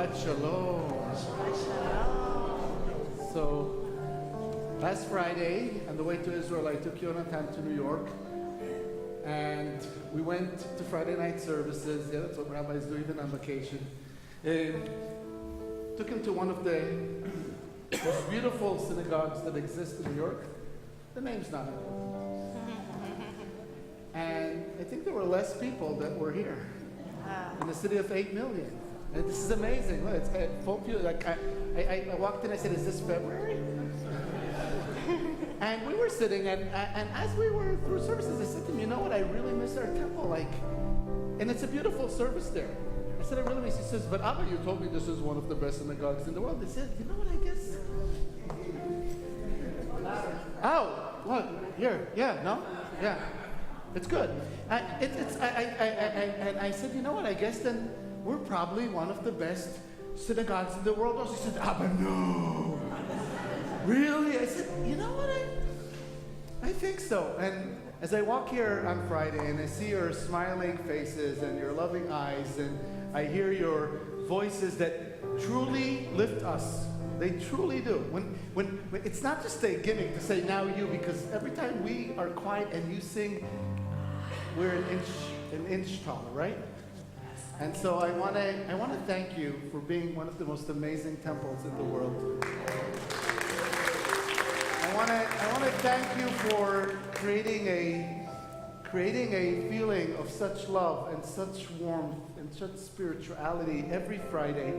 Shabbat Shalom. So, last Friday, on the way to Israel, I took Yonatan to New York. And we went to Friday night services. Yeah, that's what rabbis do even on vacation. Took him to one of the most beautiful synagogues that exist in New York. The name's not important. And I think there were less people that were here in a city of 8 million. And this is amazing. Look, it's full view. Like I walked in, I said, "Is this February?" And we were sitting, and as we were through services, I said to him, "You know what? I really miss our temple. And it's a beautiful service there." I said, "I really miss." He says, "But Abba, you told me this is one of the best synagogues in the world." He said, "You know what? I guess." Oh, what? Here? Yeah? No? Yeah. It's good. And I said, "You know what? I guess then we're probably one of the best synagogues in the world." Also, he said, "Abba, no." Really? I said, "You know what? I think so." And as I walk here on Friday and I see your smiling faces and your loving eyes, and I hear your voices that truly lift us. They truly do. When it's not just a gimmick to say "now you," because every time we are quiet and you sing, we're an inch taller, right? And so I want to thank you for being one of the most amazing temples in the world. I want to thank you for creating a feeling of such love and such warmth and such spirituality every Friday,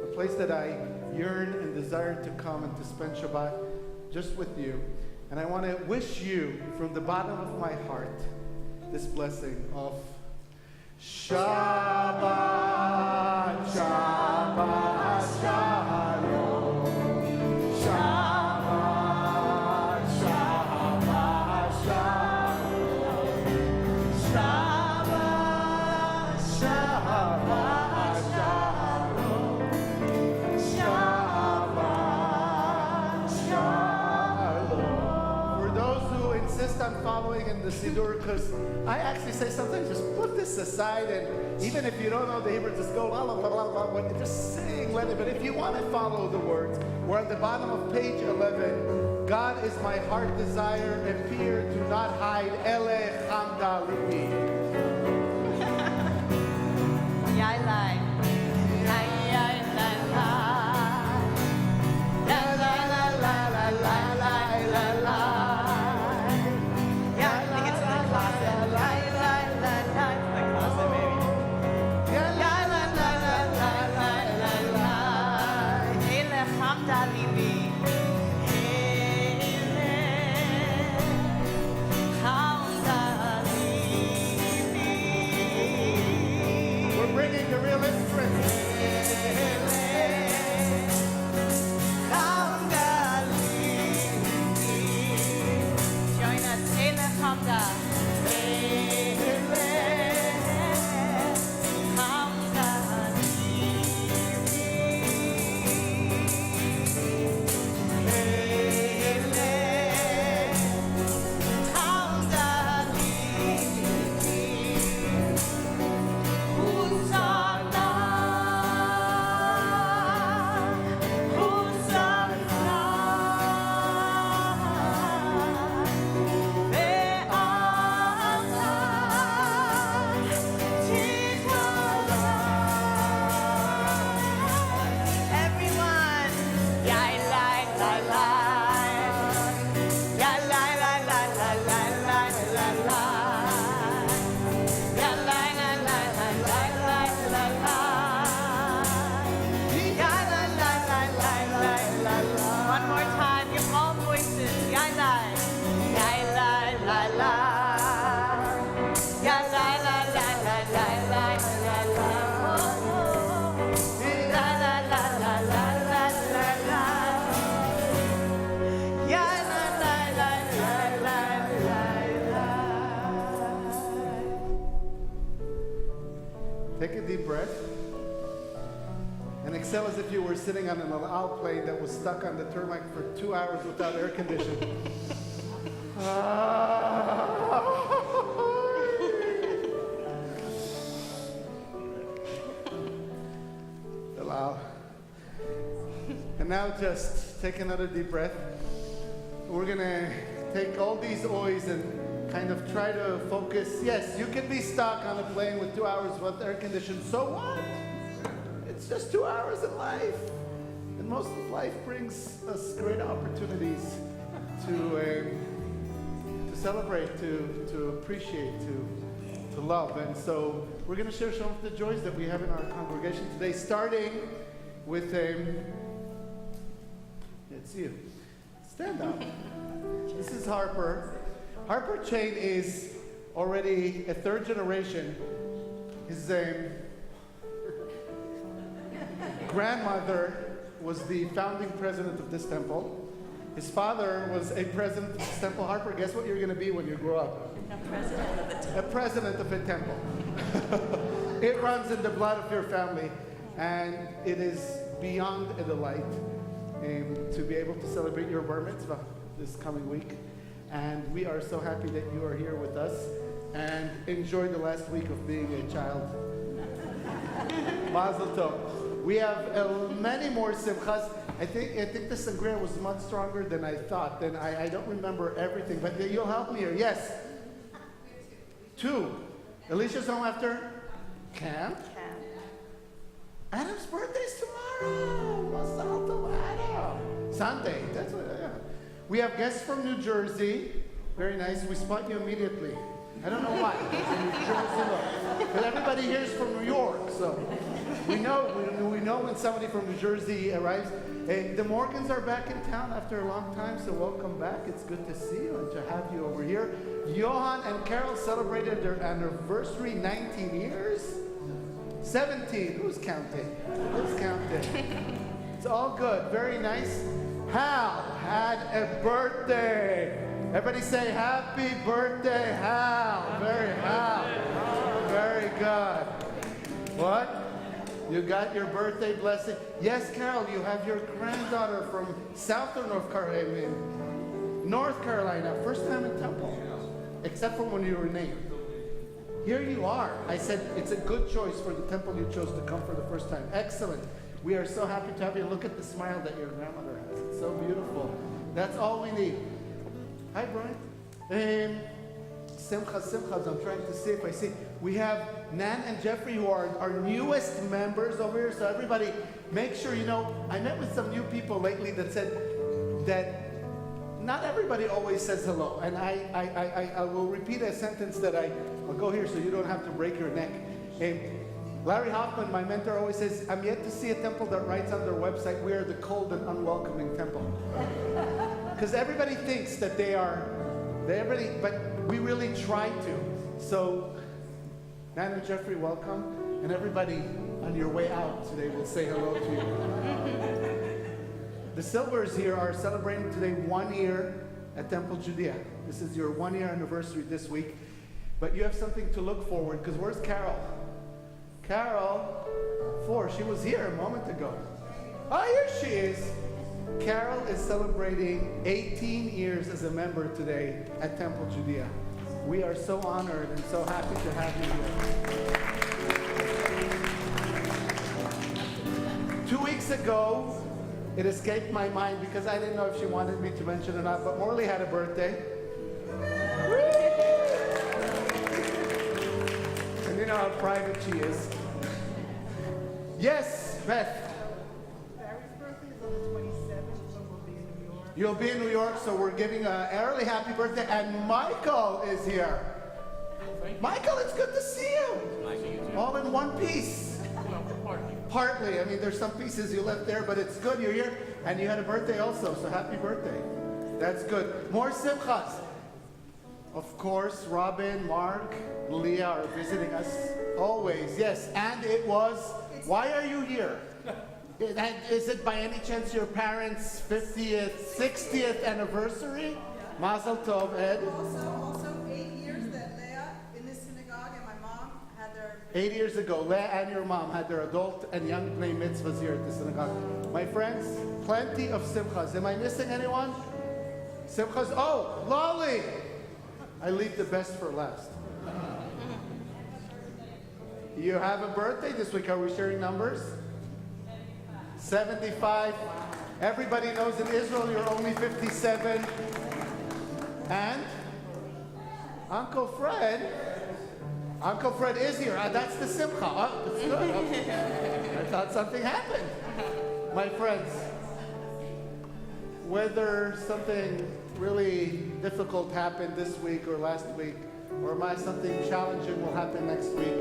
a place that I yearn and desire to come and to spend Shabbat just with you. And I want to wish you from the bottom of my heart this blessing of Shabbat, Shabbat, Shalom. Shabbat, Shabbat, Shalom. Shabbat, Shabbat, Shalom. Shabbat, Shalom. For those who insist on following in the Siddur, because I actually say sometimes just put this aside, and even if you don't know the Hebrew, just go la la la la la, just sing, let it. But if you want to follow the words, we're at the bottom of page 11. God is my heart desire, appear, do not hide. Ele chamda libi. Yai We're bringing the real instruments. Join us, Ele Hamda. Take a deep breath and exhale as if you were sitting on an Al plane that was stuck on the tarmac for 2 hours without air conditioning. Allow And now just take another deep breath. We're going to take all these oys and kind of try to focus. Yes, you can be stuck on a plane with 2 hours with air conditioning. So what? It's just 2 hours in life. And most of life brings us great opportunities to celebrate, to appreciate, to love. And so we're going to share some of the joys that we have in our congregation today, starting with it's you. Stand up. This is Harper. Harper Chain is already a third generation. His grandmother was the founding president of this temple. His father was a president of this temple. Harper, guess what you're going to be when you grow up? A president of the temple. A president of a temple. It runs in the blood of your family, and it is beyond a delight to be able to celebrate your bar mitzvah this coming week. And we are so happy that you are here with us and enjoy the last week of being a child. Mazel tov. We have many more simchas. I think the sangria was much stronger than I thought. And I don't remember everything, but you'll help me here. Yes? Two. Alicia's home after camp. Adam's birthday's tomorrow. Mazel tov, Adam. Sunday. That's what. Yeah. We have guests from New Jersey. Very nice. We spot you immediately. I don't know why. New Jersey, but everybody here is from New York, so we know when somebody from New Jersey arrives. The Morgans are back in town after a long time, so welcome back. It's good to see you and to have you over here. Johan and Carol celebrated their anniversary, 19 years. 17. Who's counting? Who's counting? It's all good. Very nice. Hal had a birthday. Everybody say happy birthday, Hal. Very good. What? You got your birthday blessing? Yes, Carol, you have your granddaughter from South or North Carolina? North Carolina. First time in Temple. Except for when you were named. Here you are. I said it's a good choice for the temple you chose to come for the first time. Excellent. We are so happy to have you. Look at the smile that your grandmother has. It's so beautiful. That's all we need. Hi, Brian. Simchas. I'm trying to see if I see. We have Nan and Jeffrey, who are our newest members over here. So everybody, make sure you know. I met with some new people lately that said that not everybody always says hello. And I will repeat a sentence that I'll go here so you don't have to break your neck. Larry Hoffman, my mentor, always says, I'm yet to see a temple that writes on their website, we are the cold and unwelcoming temple. Because everybody thinks that but we really try to. So, Nan and Jeffrey, welcome. And everybody on your way out today will say hello to you. The Silvers here are celebrating today 1 year at Temple Judea. This is your 1 year anniversary this week. But you have something to look forward, because where's Carol? Carol, 4, she was here a moment ago. Oh, here she is. Carol is celebrating 18 years as a member today at Temple Judea. We are so honored and so happy to have you here. 2 weeks ago, it escaped my mind because I didn't know if she wanted me to mention or not, but Morley had a birthday. And you know how private she is. Yes, Beth. Barry's birthday is on the 27th, so we'll be in New York. You'll be in New York, so we're giving an early happy birthday. And Michael is here. Michael, it's good to see you. All in one piece. Partly. I mean, there's some pieces you left there, but it's good you're here. And you had a birthday also, so happy birthday. That's good. More simchas. Of course, Robin, Mark, Leah are visiting us always. Yes, and it was... Why are you here? Is it by any chance your parents' 50th, 60th anniversary? Mazel tov, Ed. Also 8 years that Leah in this synagogue and my mom had their... 8 years ago, Leah and your mom had their adult and young play mitzvahs here at the synagogue. My friends, plenty of simchas. Am I missing anyone? Simchas. Oh, Lolly! I leave the best for last. You have a birthday this week. Are we sharing numbers? 75. Everybody knows in Israel you're only 57. And Uncle Fred is here. That's the simcha. Oh, that's good. Okay. I thought something happened. My friends, whether something really difficult happened this week or last week, or something challenging will happen next week,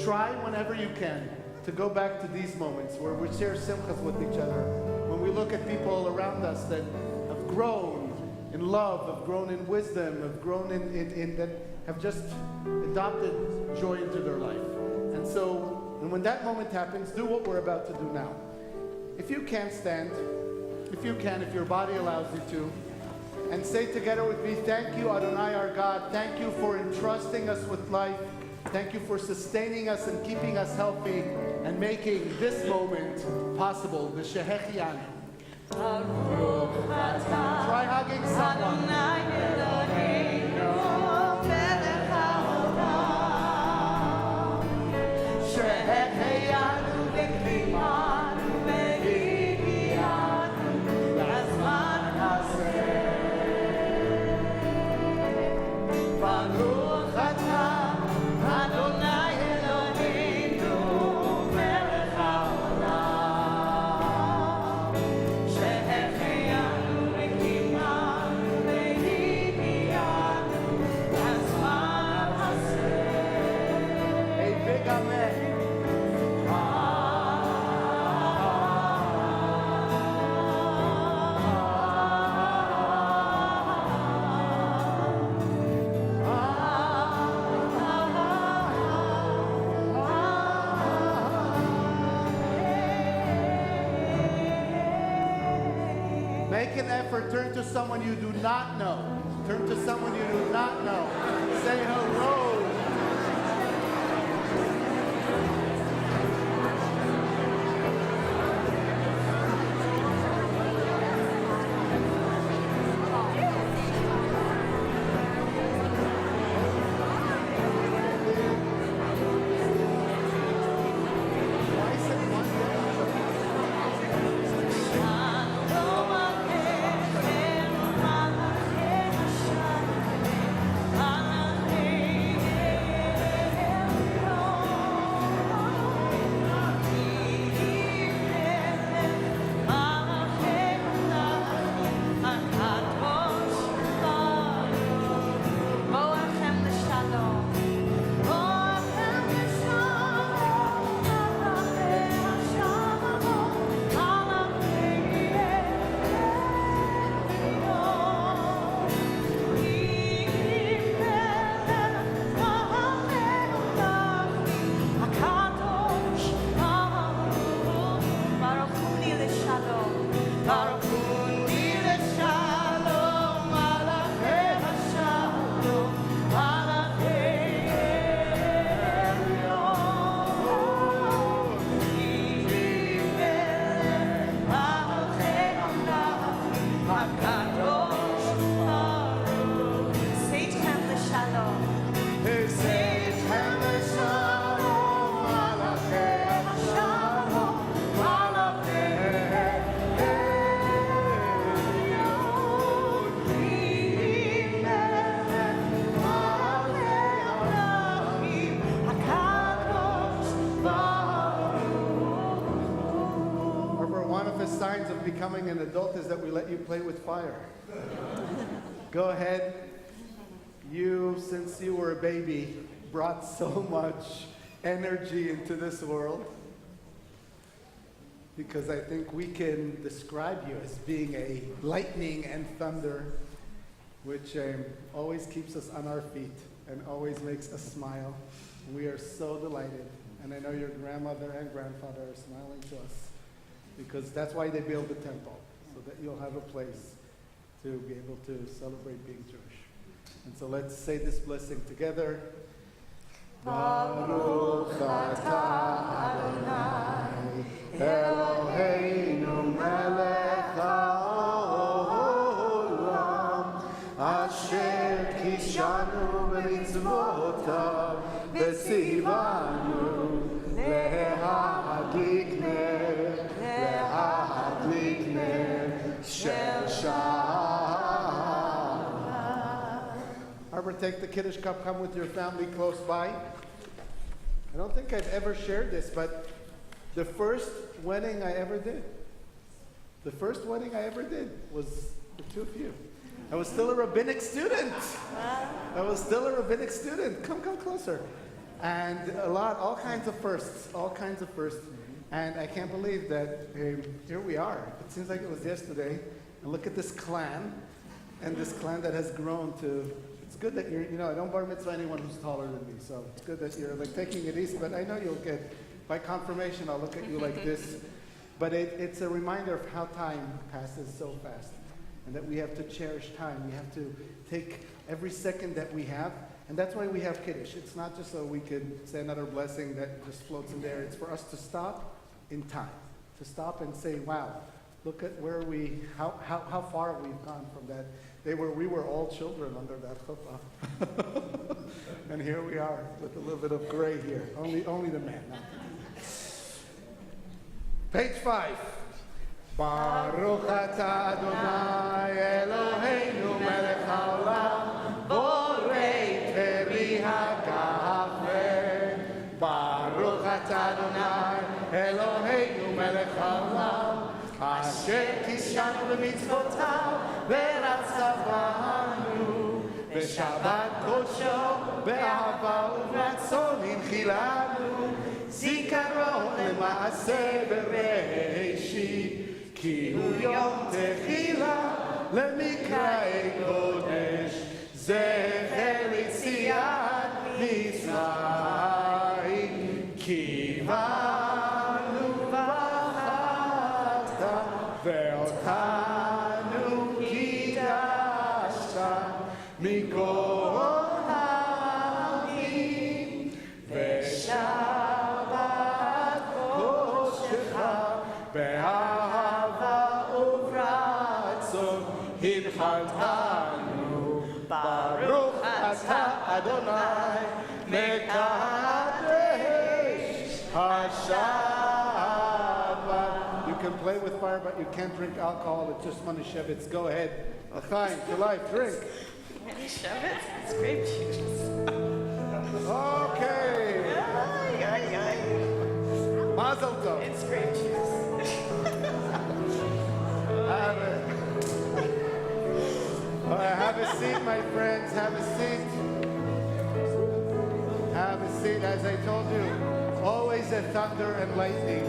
try whenever you can to go back to these moments where we share simchas with each other, when we look at people around us that have grown in love, have grown in wisdom, have grown in that have just adopted joy into their life. And when that moment happens, do what we're about to do now. If you can't stand, if your body allows you to, and say together with me, thank you, Adonai our God. Thank you for entrusting us with life. Thank you for sustaining us and keeping us healthy and making this moment possible. The Shehechianu. Try hugging someone. Make an effort. Turn to someone you do not know. Turn to someone you do not know. Say hello. Signs of becoming an adult is that we let you play with fire. Go ahead. You, since you were a baby, brought so much energy into this world, because I think we can describe you as being a lightning and thunder, which always keeps us on our feet and always makes us smile. We are so delighted, and I know your grandmother and grandfather are smiling to us, because that's why they built the temple, so that you'll have a place to be able to celebrate being Jewish. And so let's say this blessing together. Baruch atah Adonai Eloheinu melech haolam asher kishanu b'mitzvotav v'tzivanu lehadlik ner Shel Shabbat. Harbor, take the Kiddush cup, come with your family close by. I don't think I've ever shared this, but the first wedding I ever did was the two of you. I was still a rabbinic student. Come closer. And all kinds of firsts. And I can't believe that here we are. It seems like it was yesterday. And look at this clan, and this clan that has grown to. It's good that you're. I don't bar mitzvah anyone who's taller than me. So it's good that you're taking it easy. But I know you'll get. By confirmation, I'll look at you like this. But it's a reminder of how time passes so fast, and that we have to cherish time. We have to take every second that we have. And that's why we have Kiddush. It's not just so we could say another blessing that just floats in there. It's for us to stop in time. To stop and say, wow, look at where how far we've gone from that. We were all children under that chuppah. And here we are with a little bit of gray here. Only the man. Page 5. Baruch atah Adonai Eloheinu melech haolam borei peri hagafen. Baruch atah Adonai Eloheinu melech haolam asher kishanu b'mitzvotav v'ratzavanu v'shabbat kodsho be'ahava u'ratzon inchilanu zikaron lema'aseh bereishit ki hu yom techila lemikrai kodesh zecher yitziat mitzrayim kivanu v'ahavta ve'otanu kidashta mikol ha'amim ve'shabbat kodeshecha be'ahava u'ratzon hitchaltanu Baruch atah Adonai mekadesh haShabbat. You can play with fire, but you can't drink alcohol. It's just Manischewitz. Go ahead. L'chaim, to life, drink. Manischewitz? It's grape juice. Okay. Mazel tov. It's grape juice. Have it. All right, have a seat, my friends. Have a seat. Have a seat. As I told you, always a thunder and lightning.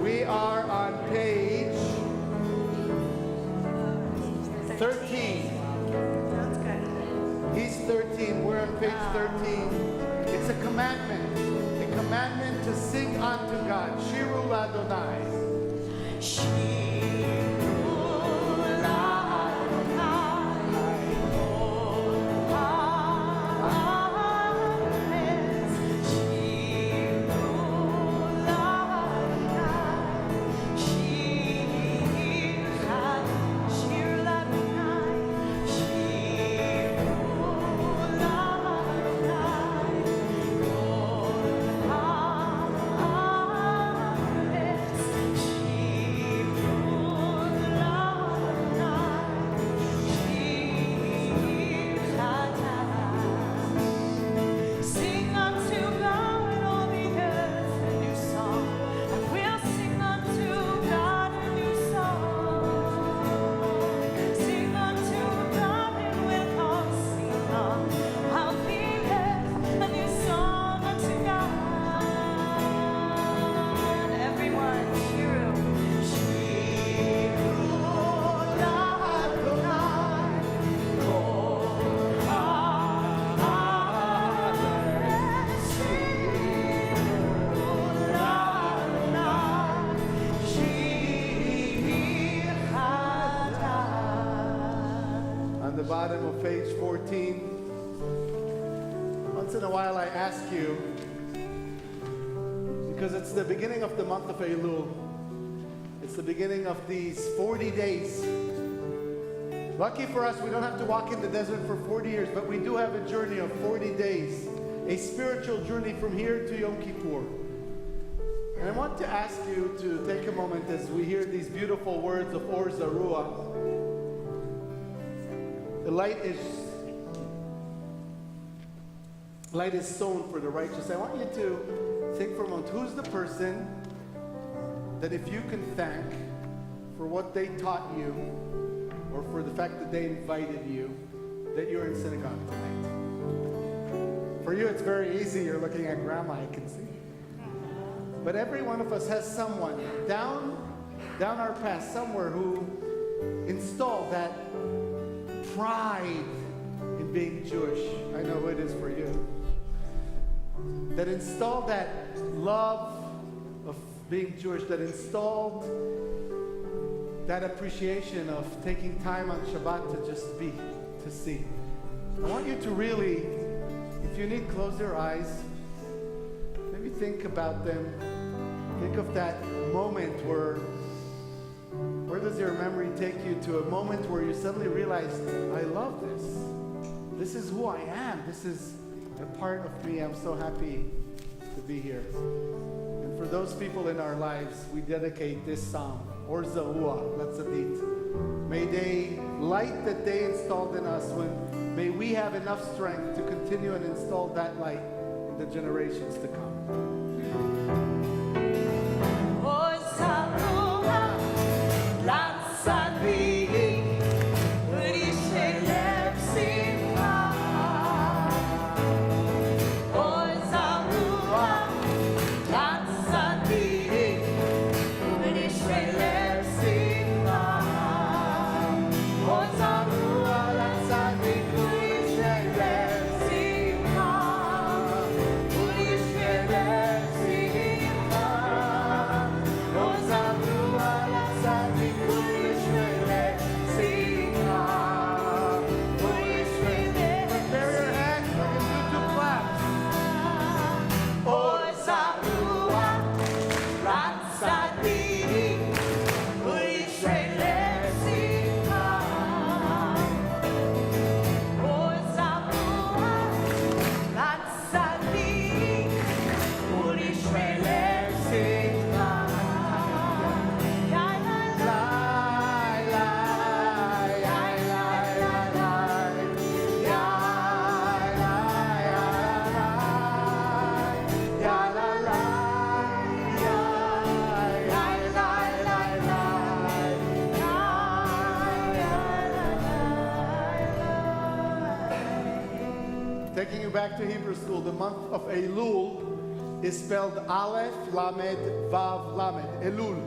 We are on page 13. Sounds good. He's 13. We're on page 13. It's a commandment. A commandment to sing unto God. Shiru Adonai. On the bottom of page 14, once in a while I ask you, because it's the beginning of the month of Elul, it's the beginning of these 40 days. Lucky for us, we don't have to walk in the desert for 40 years, but we do have a journey of 40 days, a spiritual journey from here to Yom Kippur. And I want to ask you to take a moment as we hear these beautiful words of Or Zarua. The light is sown for the righteous. I want you to think for a moment, who's the person that if you can thank for what they taught you or for the fact that they invited you, that you're in synagogue tonight? For you, it's very easy. You're looking at grandma, I can see. But every one of us has someone down our past, somewhere who installed that pride in being Jewish. I know who it is for you. That installed that love of being Jewish, that installed that appreciation of taking time on Shabbat to just be, to see. I want you to really, if you need, close your eyes. Maybe think about them. Think of that moment where does your memory take you to a moment where you suddenly realized, I love this. This is who I am. This is a part of me. I'm so happy to be here. And for those people in our lives, we dedicate this psalm, Or Zahua, Latzadit. May they light that they installed in us, may we have enough strength to continue and install that light in the generations to come. Taking you back to Hebrew school, the month of Elul is spelled Aleph, Lamed, Vav, Lamed. Elul.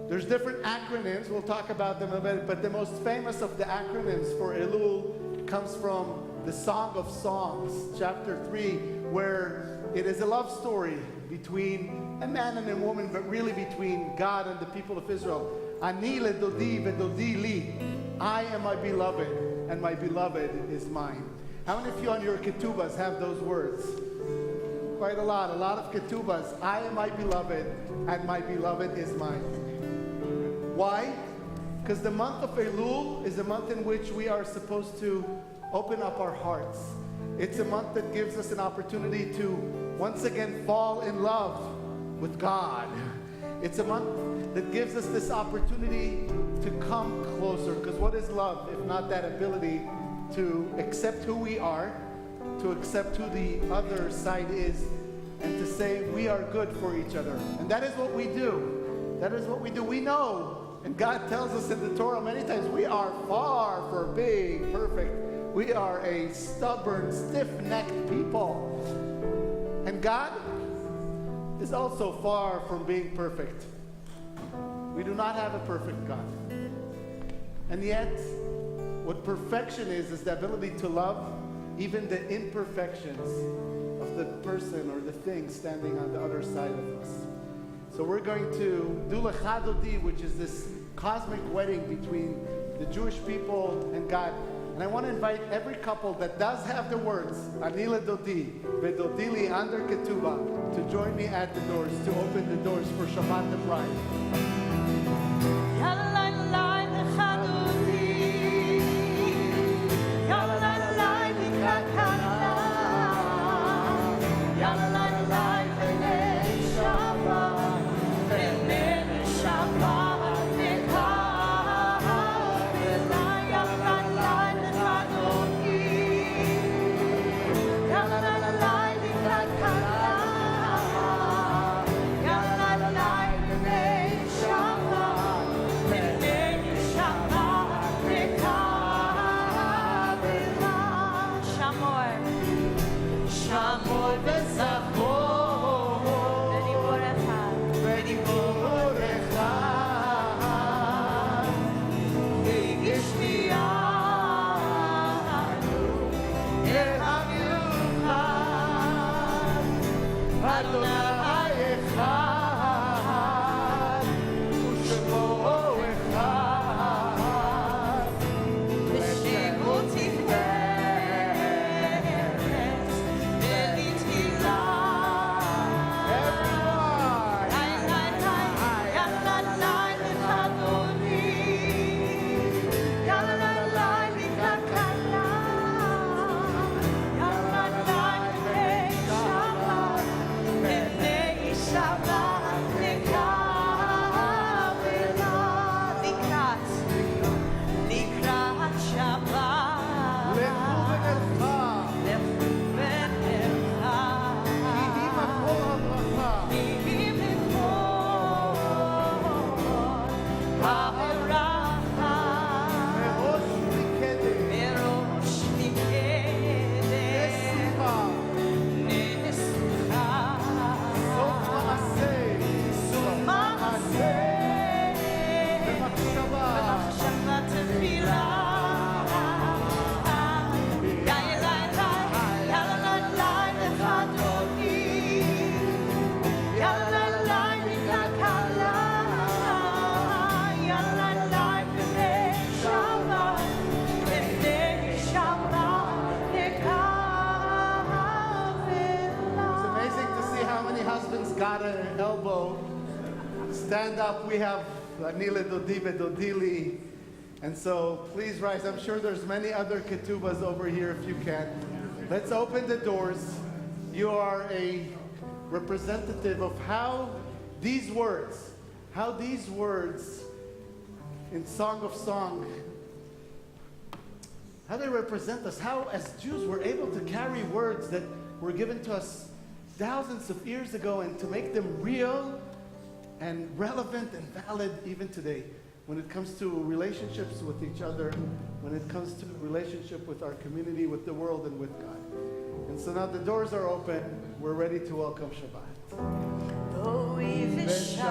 There's different acronyms. We'll talk about them a bit, but the most famous of the acronyms for Elul comes from the Song of Songs, chapter 3, where it is a love story between a man and a woman, but really between God and the people of Israel. Ani ledodi vedodi li. I am my beloved, and my beloved is mine. How many of you on your ketubas have those words? Quite a lot of ketubas. I am my beloved, and my beloved is mine. Why? Because the month of Elul is a month in which we are supposed to open up our hearts. It's a month that gives us an opportunity to once again fall in love with God. It's a month that gives us this opportunity to come closer. Because what is love if not that ability to accept who we are, to accept who the other side is, and to say we are good for each other. And that is what we do. That is what we do. We know, and God tells us in the Torah many times, we are far from being perfect. We are a stubborn, stiff-necked people. And God is also far from being perfect. We do not have a perfect God. And yet, what perfection is the ability to love even the imperfections of the person or the thing standing on the other side of us. So we're going to do Lecha Dodi, which is this cosmic wedding between the Jewish people and God. And I want to invite every couple that does have the words Ani ledodi vedodi li under ketubah to join me at the doors, to open the doors for Shabbat the bride. Yalla, stand up. We have Anile Dodive Dodili. And so please rise. I'm sure there's many other ketubas over here if you can. Let's open the doors. You are a representative of how these words in Song of Song, how they represent us, how as Jews we're able to carry words that were given to us thousands of years ago and to make them real and relevant and valid even today when it comes to relationships with each other, when it comes to relationship with our community, with the world, and with God. And so now the doors are open. We're ready to welcome Shabbat. בואי ושלום,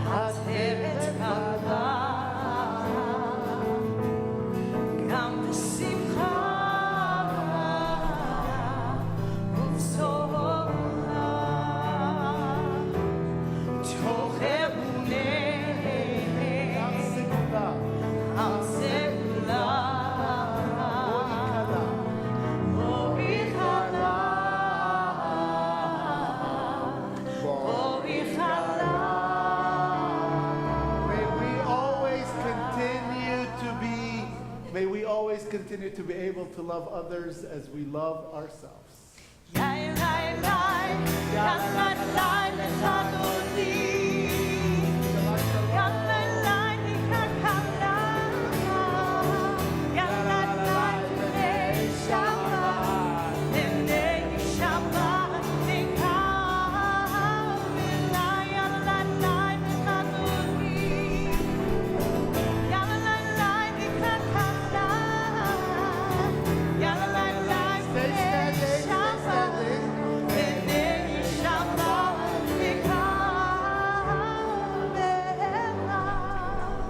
הצוות קלה, גם בשמחה ובשורה, תוך אמוננו, עם סגולה, עם סגולה, בואי חלה, בואי חלה. May we always continue to be able to love others as we love ourselves.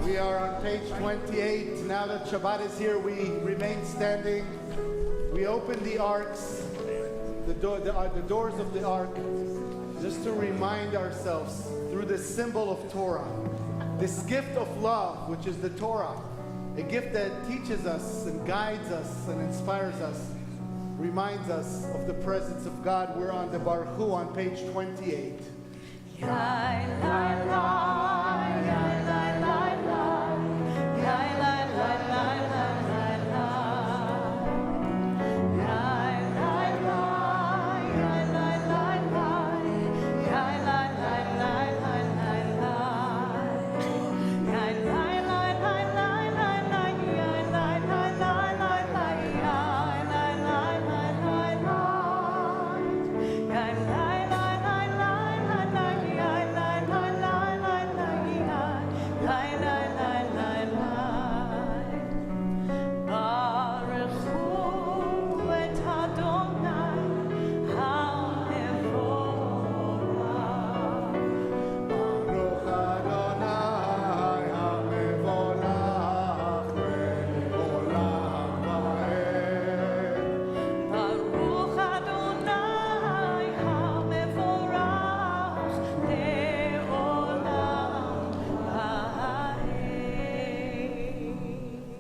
We are on page 28. Now that Shabbat is here, we remain standing. We open the arks, the doors of the ark, just to remind ourselves through this symbol of Torah, this gift of love, which is the Torah, a gift that teaches us and guides us and inspires us, reminds us of the presence of God. We're on the Baruch Hu on page 28.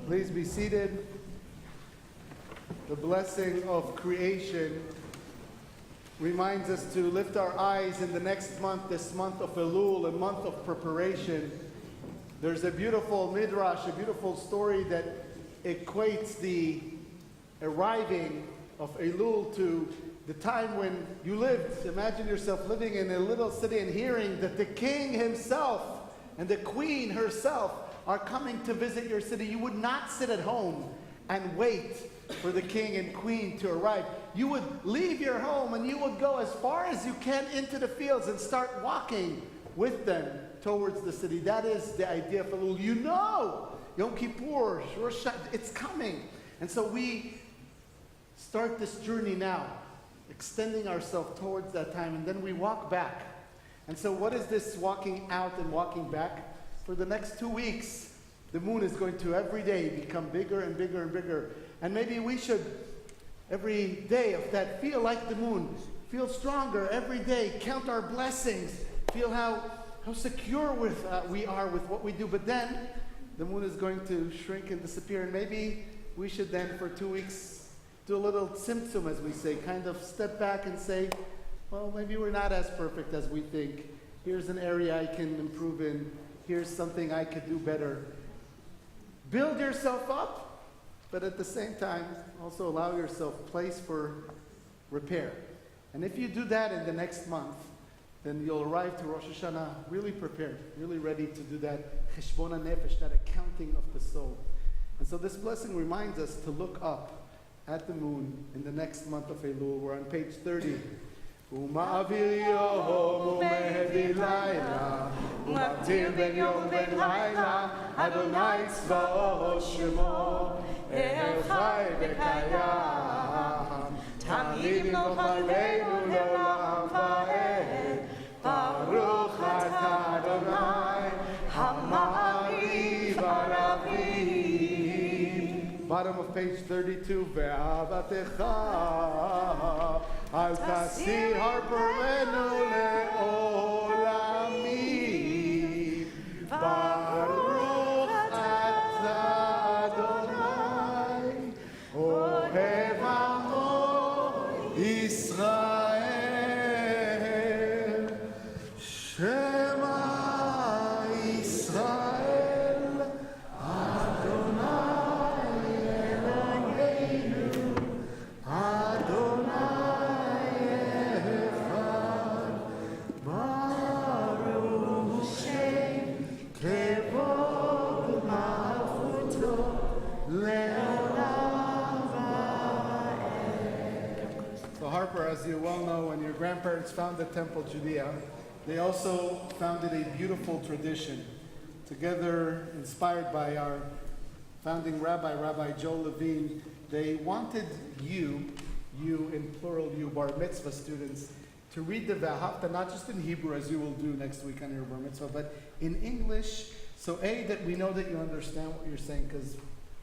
Please be seated. The blessing of creation reminds us to lift our eyes in the next month, this month of Elul, a month of preparation. There's a beautiful midrash, a beautiful story that equates the arriving of Elul to the time when you lived. Imagine yourself living in a little city and hearing that the king himself and the queen herself are coming to visit your city. You would not sit at home and wait for the king and queen to arrive. You would leave your home and you would go as far as you can into the fields and start walking with them towards the city. That is the idea of Elul. You know, Yom Kippur, it's coming. And so we start this journey now, extending ourselves towards that time, and then we walk back. And so what is this walking out and walking back? For the next 2 weeks, the moon is going to every day become bigger and bigger and bigger. And maybe we should, every day of that, feel like the moon, feel stronger every day, count our blessings, feel how secure we are with what we do. But then, the moon is going to shrink and disappear, and maybe we should then, for 2 weeks, do a little tzimtzum, as we say, kind of step back and say, well, maybe we're not as perfect as we think. Here's an area I can improve in. Here's something I could do better. Build yourself up, but at the same time, also allow yourself place for repair. And if you do that in the next month, then you'll arrive to Rosh Hashanah really prepared, really ready to do that cheshbon nefesh, that accounting of the soul. And so this blessing reminds us to look up at the moon in the next month of Elul. We're on page 30. ומעביר יום ומהביא לילה, ומבדיל בין יום ובין לילה, אדוני צבאות שמו, אל חי וקיים, תמיד ימלוך עלינו לעולם ועד, ברוך אתה אדוני, המעריב הרבים. Bottom of page 32, ואהבתך אל תסיר הרפרנו לעולמים. ברוך אתה אדוני, אוהב עמו ישראל. שמע ישראל, אדוני אלוהינו, אדוני אחד, ברוך שם כבוד מלכותו לעולם ועד. So Harper, as you well know, when your grandparents founded Temple Judea, they also founded a beautiful tradition. Together, inspired by our founding rabbi, Rabbi Joel Levine, they wanted you in plural, you bar mitzvah students, to read the V'ahavta not just in Hebrew, as you will do next week on your bar mitzvah, but in English, so A, that we know that you understand what you're saying, because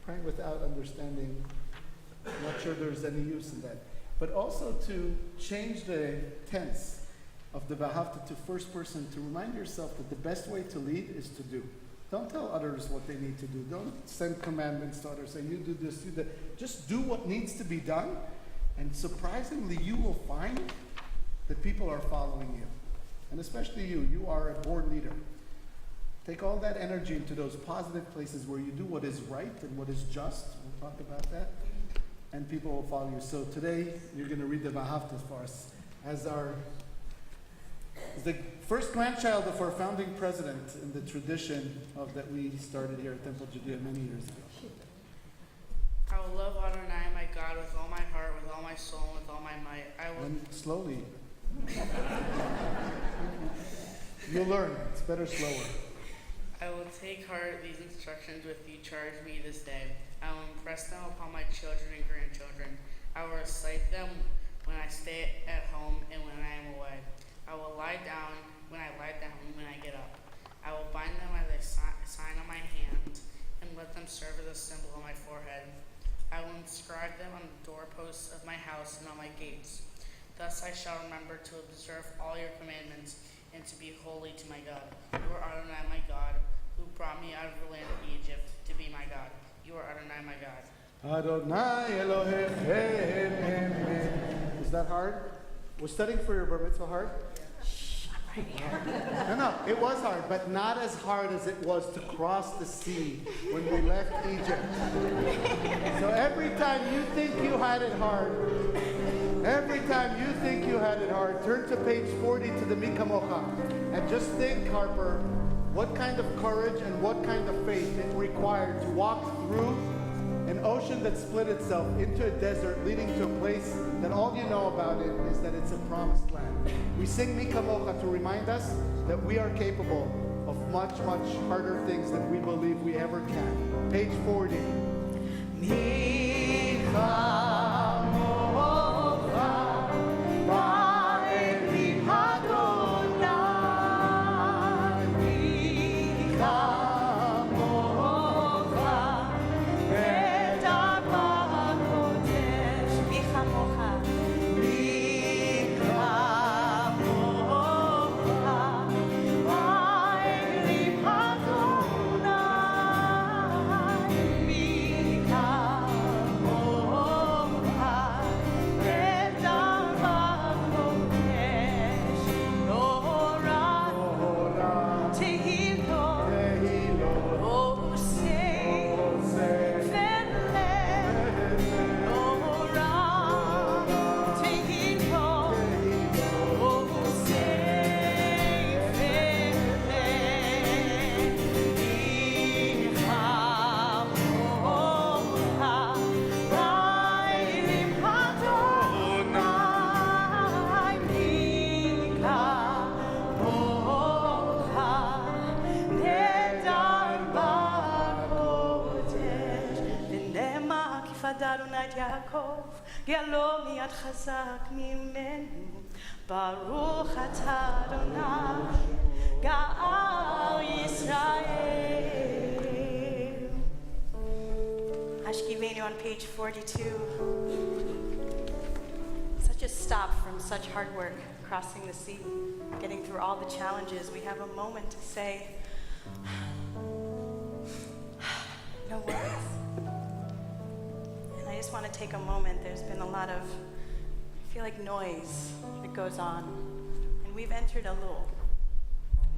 praying without understanding, I'm not sure there's any use in that. But also to change the tense of the V'ahavta to first person, to remind yourself that the best way to lead is to do. Don't tell others what they need to do. Don't send commandments to others, say, you do this, do that. Just do what needs to be done, and surprisingly, you will find that people are following you. And especially you. You are a board leader. Take all that energy into those positive places where you do what is right and what is just. We'll talk about that. And people will follow you. So today, you're going to read the V'ahavta for us as the first grandchild of our founding president in the tradition of that we started here at Temple Judea many years ago. I will love Adonai my God with all my heart, with all my soul, and with all my might. I will. And slowly. You'll learn. It's better slower. I will take heart these instructions with you charge me this day. I will impress them upon my children and grandchildren. I will recite them when I stay at home and when I am away. I will lie down when I lie down and when I get up. I will bind them as a sign on my hand and let them serve as a symbol on my forehead. I will inscribe them on the doorposts of my house and on my gates. Thus I shall remember to observe all your commandments and to be holy to my God. You are Adonai my God, who brought me out of the land of Egypt to be my God. You are Adonai my God. Adonai Elohechem. Is that hard? We're studying for your bar mitzvah hard? No, it was hard, but not as hard as it was to cross the sea when we left Egypt. So every time you think you had it hard, turn to page 40 to the Mikamocha and just think, Harper, what kind of courage and what kind of faith it required to walk through an ocean that split itself into a desert leading to a place that all you know about it is that it's a promised land. We sing Mika Mocha to remind us that we are capable of much, much harder things than we believe we ever can. Page 40. Mika Mocha, Ba'elim Adonai, Mika אדוני את יעקב, גאלו מיד חזק ממנו. ברוך אתה אדוני, גאל ישראל. Hashkivenu on page 42. Such a stop from such hard work, crossing the sea, getting through all the challenges. We have a moment to say, no worries. And I just want to take a moment. There's been a lot of, I feel like, noise that goes on. And we've entered a lull.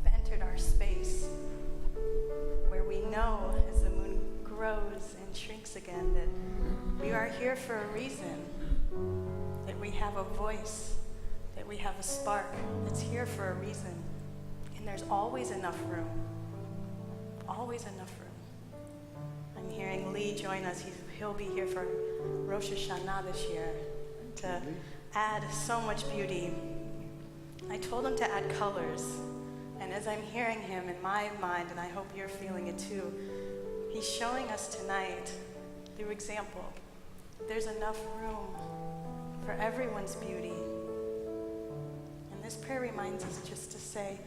We've entered our space where we know as the moon grows and shrinks again that we are here for a reason, that we have a voice, that we have a spark that's here for a reason. And there's always enough room. Always enough room. I'm hearing Lee join us. He'll be here for Rosh Hashanah this year to add so much beauty. I told him to add colors. And as I'm hearing him in my mind, and I hope you're feeling it too, he's showing us tonight, through example, there's enough room for everyone's beauty. And this prayer reminds us just to say,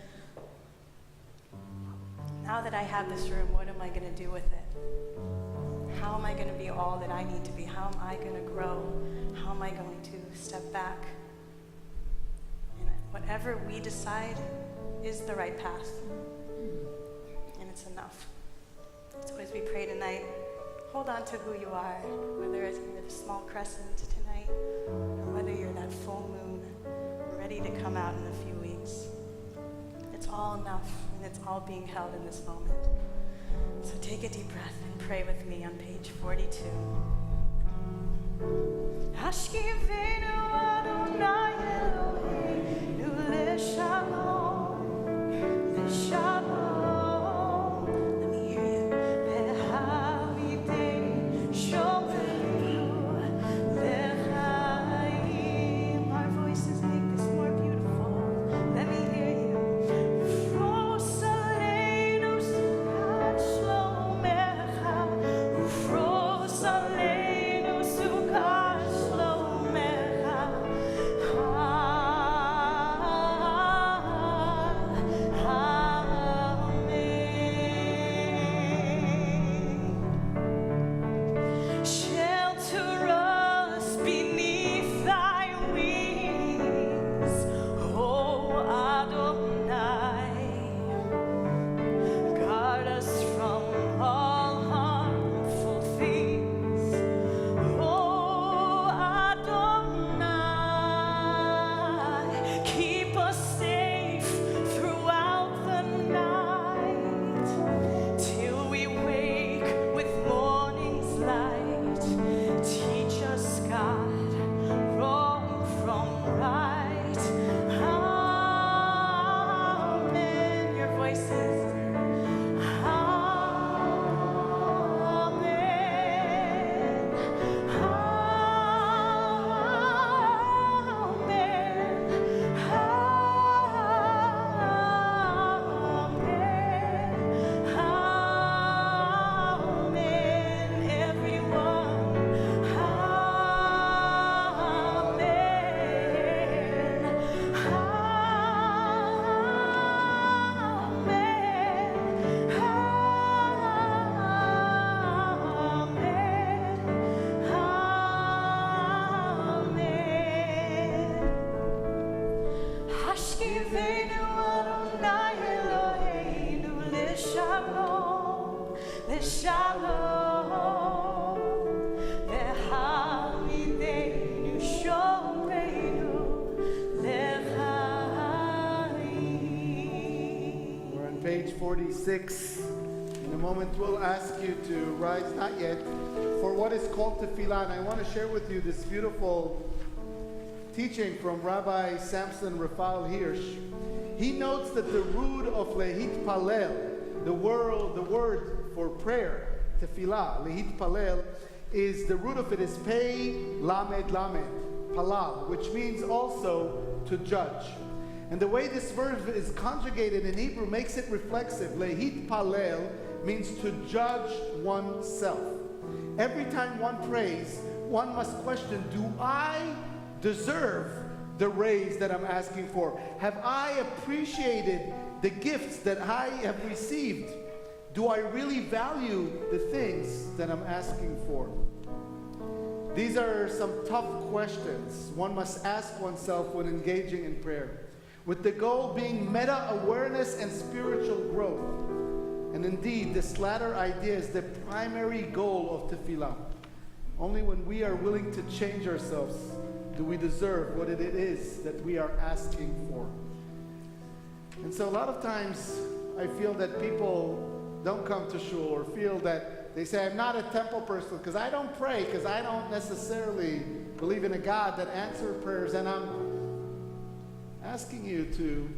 now that I have this room, what am I going to do with it? How am I going to be all that I need to be? How am I going to grow? How am I going to step back? And whatever we decide is the right path. And it's enough. So as we pray tonight, hold on to who you are, whether it's a small crescent tonight, or whether you're that full moon ready to come out in a few weeks. It's all enough, and it's all being held in this moment. So take a deep breath and pray with me on page 42. Hashkivenu Adonai Eloheinu leshalom, leshalom. Let me hear you. Lehavitei shomeinu lechaim. Our voices make this more beautiful. Let me hear you. Ufros aleinu sukat shlomecha. Ufros aleinu sukat shlomecha. Amen. Shelter us beneath thy wings, O Adonai. Guard us from all harmful things, O Adonai. Keep us safe throughout the night, till we wake with morning's light. Teach us, God, wrong from right. Amen. Your voices. Amen. Amen. Everyone. Hashkivenu Adonai Eloheinu leshalom, leshalom. Lehavitenu shomeinu lechaim. We're on page 46. In a moment, we'll ask you to rise, not yet, for what is called tefillah. And I want to share with you this beautiful teaching from Rabbi Samson Raphael Hirsch. He notes that the root of lehit palel, the word for prayer, tefillah, lehit palel, is the root of it is pei lamed lamed, palal, which means also to judge. And the way this verb is conjugated in Hebrew makes it reflexive. Lehit palel means to judge oneself. Every time one prays, one must question, do I deserve the raise that I'm asking for? Have I appreciated the gifts that I have received? Do I really value the things that I'm asking for? These are some tough questions one must ask oneself when engaging in prayer, with the goal being meta-awareness and spiritual growth. And indeed, this latter idea is the primary goal of tefillah. Only when we are willing to change ourselves do we deserve what it is that we are asking for. And so a lot of times I feel that people don't come to shul, or feel that they say, I'm not a temple person because I don't pray, because I don't necessarily believe in a God that answers prayers. And I'm asking you to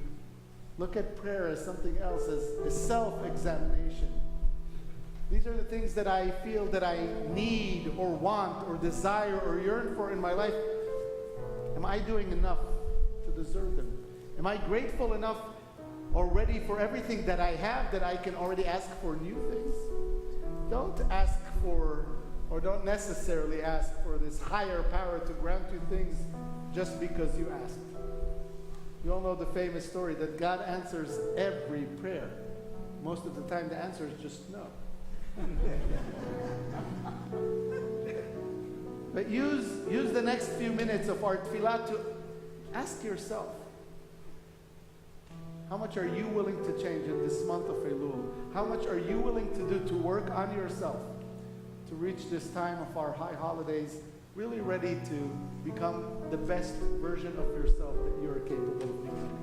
look at prayer as something else, as self-examination. These are the things that I feel that I need or want or desire or yearn for in my life. Am I doing enough to deserve them? Am I grateful enough already for everything that I have, that I can already ask for new things? Don't ask for, or don't necessarily ask for this higher power to grant you things just because you asked. You all know the famous story that God answers every prayer. Most of the time the answer is just no. But use the next few minutes of our tefillah to ask yourself, how much are you willing to change in this month of Elul? How much are you willing to do to work on yourself to reach this time of our high holidays, really ready to become the best version of yourself that you are capable of becoming?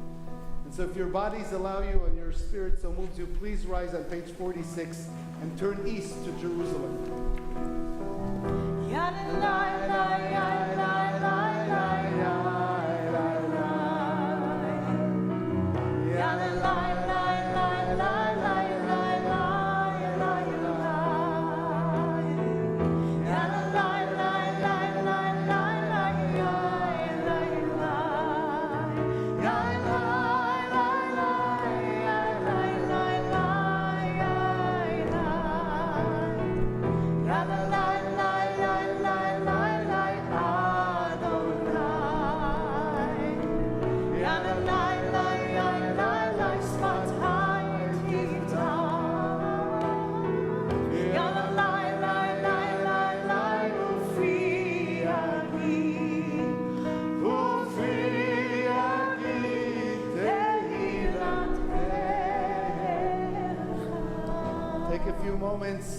And so if your bodies allow you and your spirit so moves you, please rise on page 46 and turn east to Jerusalem.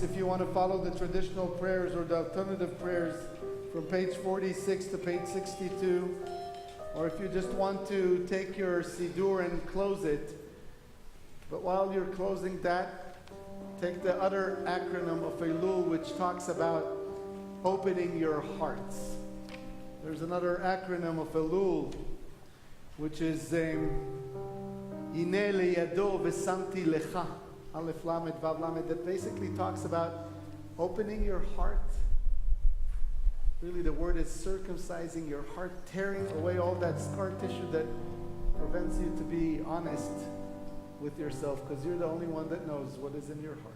If you want to follow the traditional prayers or the alternative prayers from page 46 to page 62, or if you just want to take your Siddur and close it, but while you're closing that, take the other acronym of Elul, which talks about opening your hearts. There's another acronym of Elul, which is Hine liyado v'samti lecha. Aleph Lamed Vav Lamed, that basically talks about opening your heart. Really, the word is circumcising your heart, tearing away all that scar tissue that prevents you to be honest with yourself, because you're the only one that knows what is in your heart.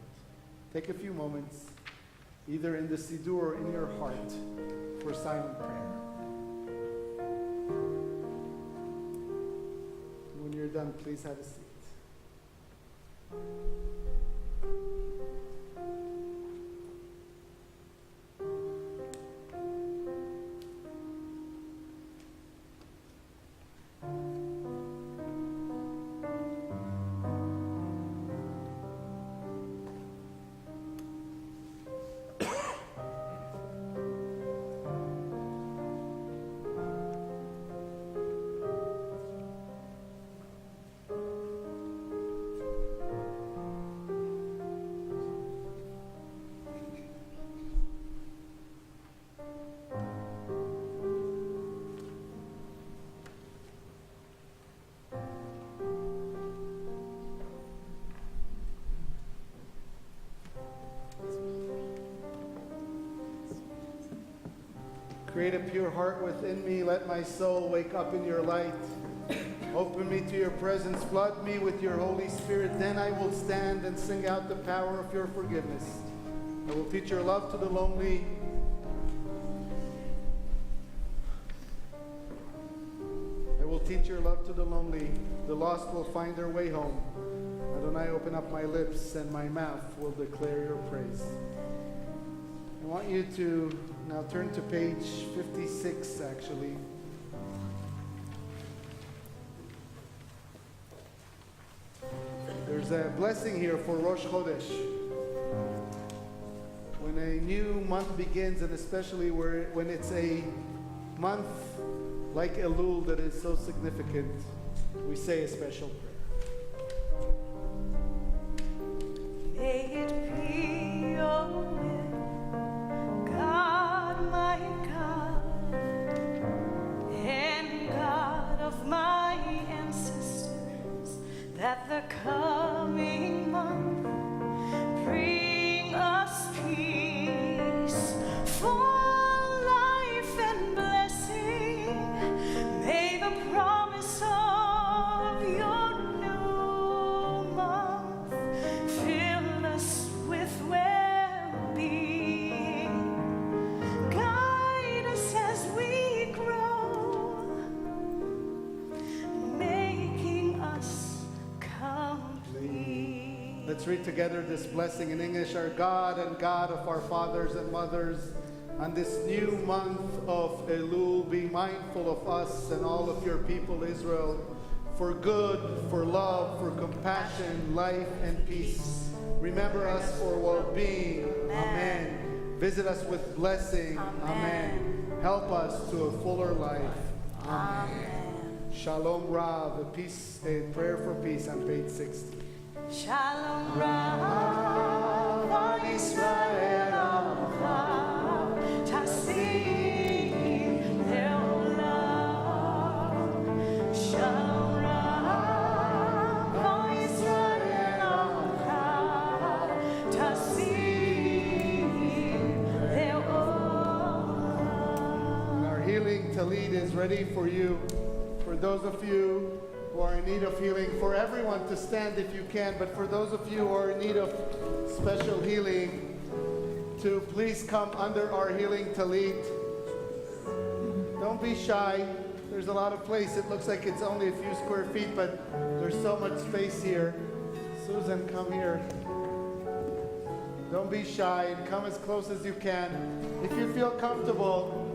Take a few moments, either in the Siddur or in your heart, for silent prayer. When you're done, please have a seat. Create a pure heart within me. Let my soul wake up in your light. Open me to your presence. Flood me with your Holy Spirit. Then I will stand and sing out the power of your forgiveness. I will teach your love to the lonely. I will teach your love to the lonely. The lost will find their way home. Adonai, open up my lips and my mouth will declare your praise. I want you to now turn to page 56, actually. There's a blessing here for Rosh Chodesh. When a new month begins, and especially when it's a month like Elul that is so significant, we say a special prayer. May it be your will, God, my God, and God of my ancestors, that the coming month bring us peace for life and blessing. May the promise of your new month fill us with well-being. Guide us as we grow, making us complete. Let's read together this blessing in English. Our God and God of our fathers and mothers, on this new month of Elul, be mindful of us and all of your people, Israel, for good, for love, for compassion, life, and peace. Remember us for well-being. Amen. Visit us with blessing. Amen. Help us to a fuller life. Amen. Shalom Rav, a prayer for peace on page 60. Shalom Rav Israel Amcha Tassim Leolam. Shalom Rav Israel Amcha Tassim Leolam. Our healing talid is ready for you. For those of you who are in need of healing, for everyone to stand if you can, but for those of you who are in need of special healing, to please come under our healing tallit. Don't be shy. There's a lot of place. It looks like it's only a few square feet, but there's so much space here. Susan, come here. Don't be shy and come as close as you can. If you feel comfortable,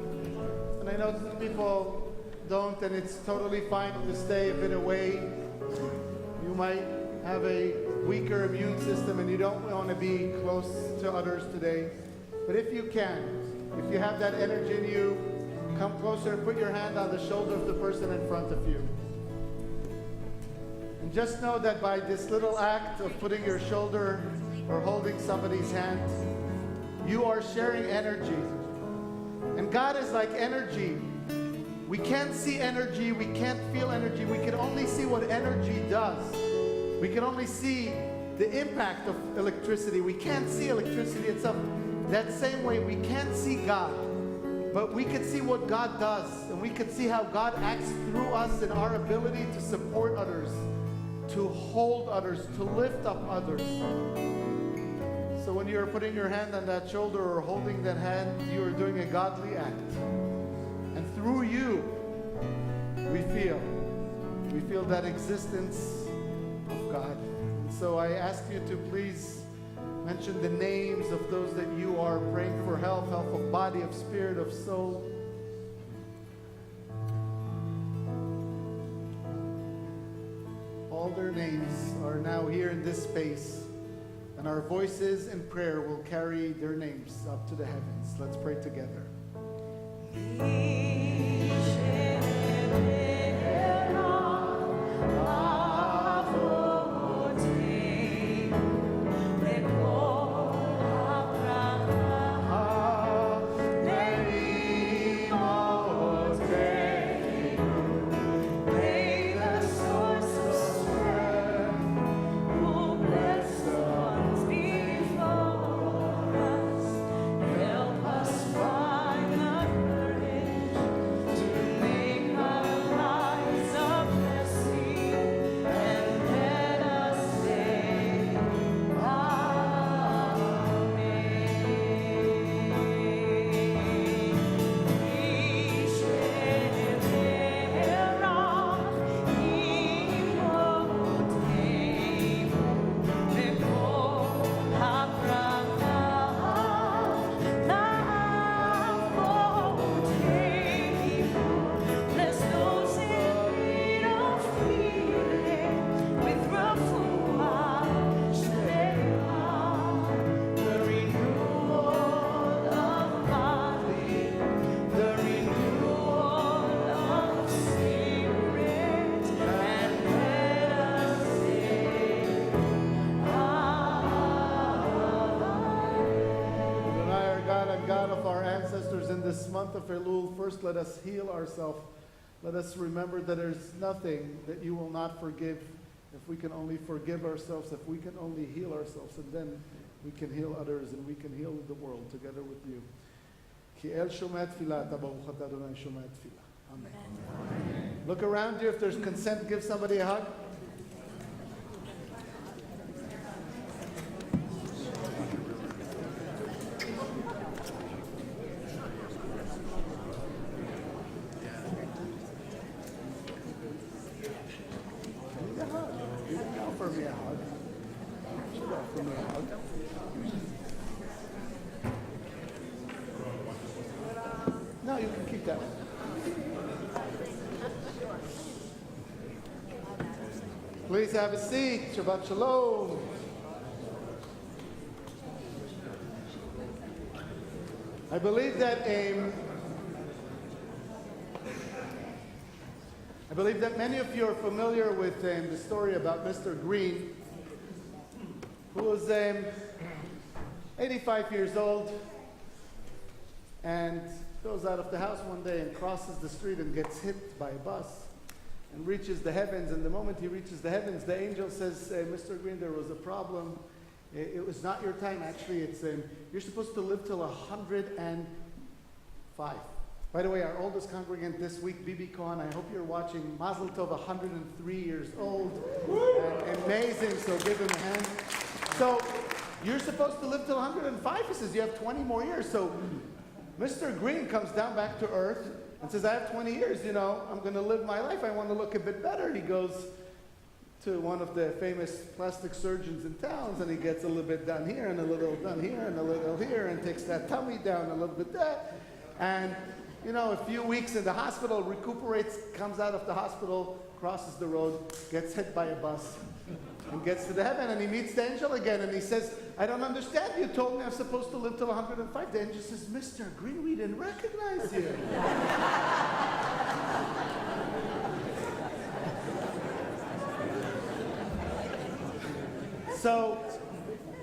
and I know some people don't, and it's totally fine to stay a bit away. You might have a weaker immune system and you don't want to be close to others today. But if you can, if you have that energy in you, come closer and put your hand on the shoulder of the person in front of you. And just know that by this little act of putting your shoulder or holding somebody's hand, you are sharing energy. And God is like energy. We can't see energy, we can't feel energy, we can only see what energy does. We can only see the impact of electricity. We can't see electricity itself. That same way, we can't see God, but we can see what God does, and we can see how God acts through us in our ability to support others, to hold others, to lift up others. So when you're putting your hand on that shoulder or holding that hand, you are doing a godly act. And through you, we feel that existence of God. And so I ask you to please mention the names of those that you are praying for health of body, of spirit, of soul. All their names are now here in this space, and our voices in prayer will carry their names up to the heavens. Let's pray together. this month of Elul, first let us heal ourselves. Let us remember that there's nothing that you will not forgive if we can only forgive ourselves, if we can only heal ourselves, and then we can heal others and we can heal the world together with you. Ki el shomei tefillah, ata baruch ata Adonai shomei tefillah. Amen. Look around you. If there's consent, give somebody a hug. No, you can keep that one. Please have a seat. Shabbat Shalom. I believe that many of you are familiar with the story about Mr. Green, who was 85 years old and goes out of the house one day and crosses the street and gets hit by a bus and reaches the heavens. And the moment he reaches the heavens, the angel says, Mr. Green, there was a problem. It was not your time. Actually, it's you're supposed to live till 105. By the way, our oldest congregant this week, Bibi Cohen, I hope you're watching. Mazel Tov, 103 years old. Amazing, so give him a hand. So, you're supposed to live till 105. He says, you have 20 more years. So, Mr. Green comes down back to earth and says, I have 20 years, I'm going to live my life. I want to look a bit better. He goes to one of the famous plastic surgeons in towns, and he gets a little bit done here, and a little done here, and a little here, and takes that tummy down a little bit there. And, a few weeks in the hospital, recuperates, comes out of the hospital, crosses the road, gets hit by a bus, and gets to the heaven, and he meets the angel again, and he says, I don't understand. You told me I'm supposed to live till 105. The angel says, Mr. Green, we didn't recognize you. So,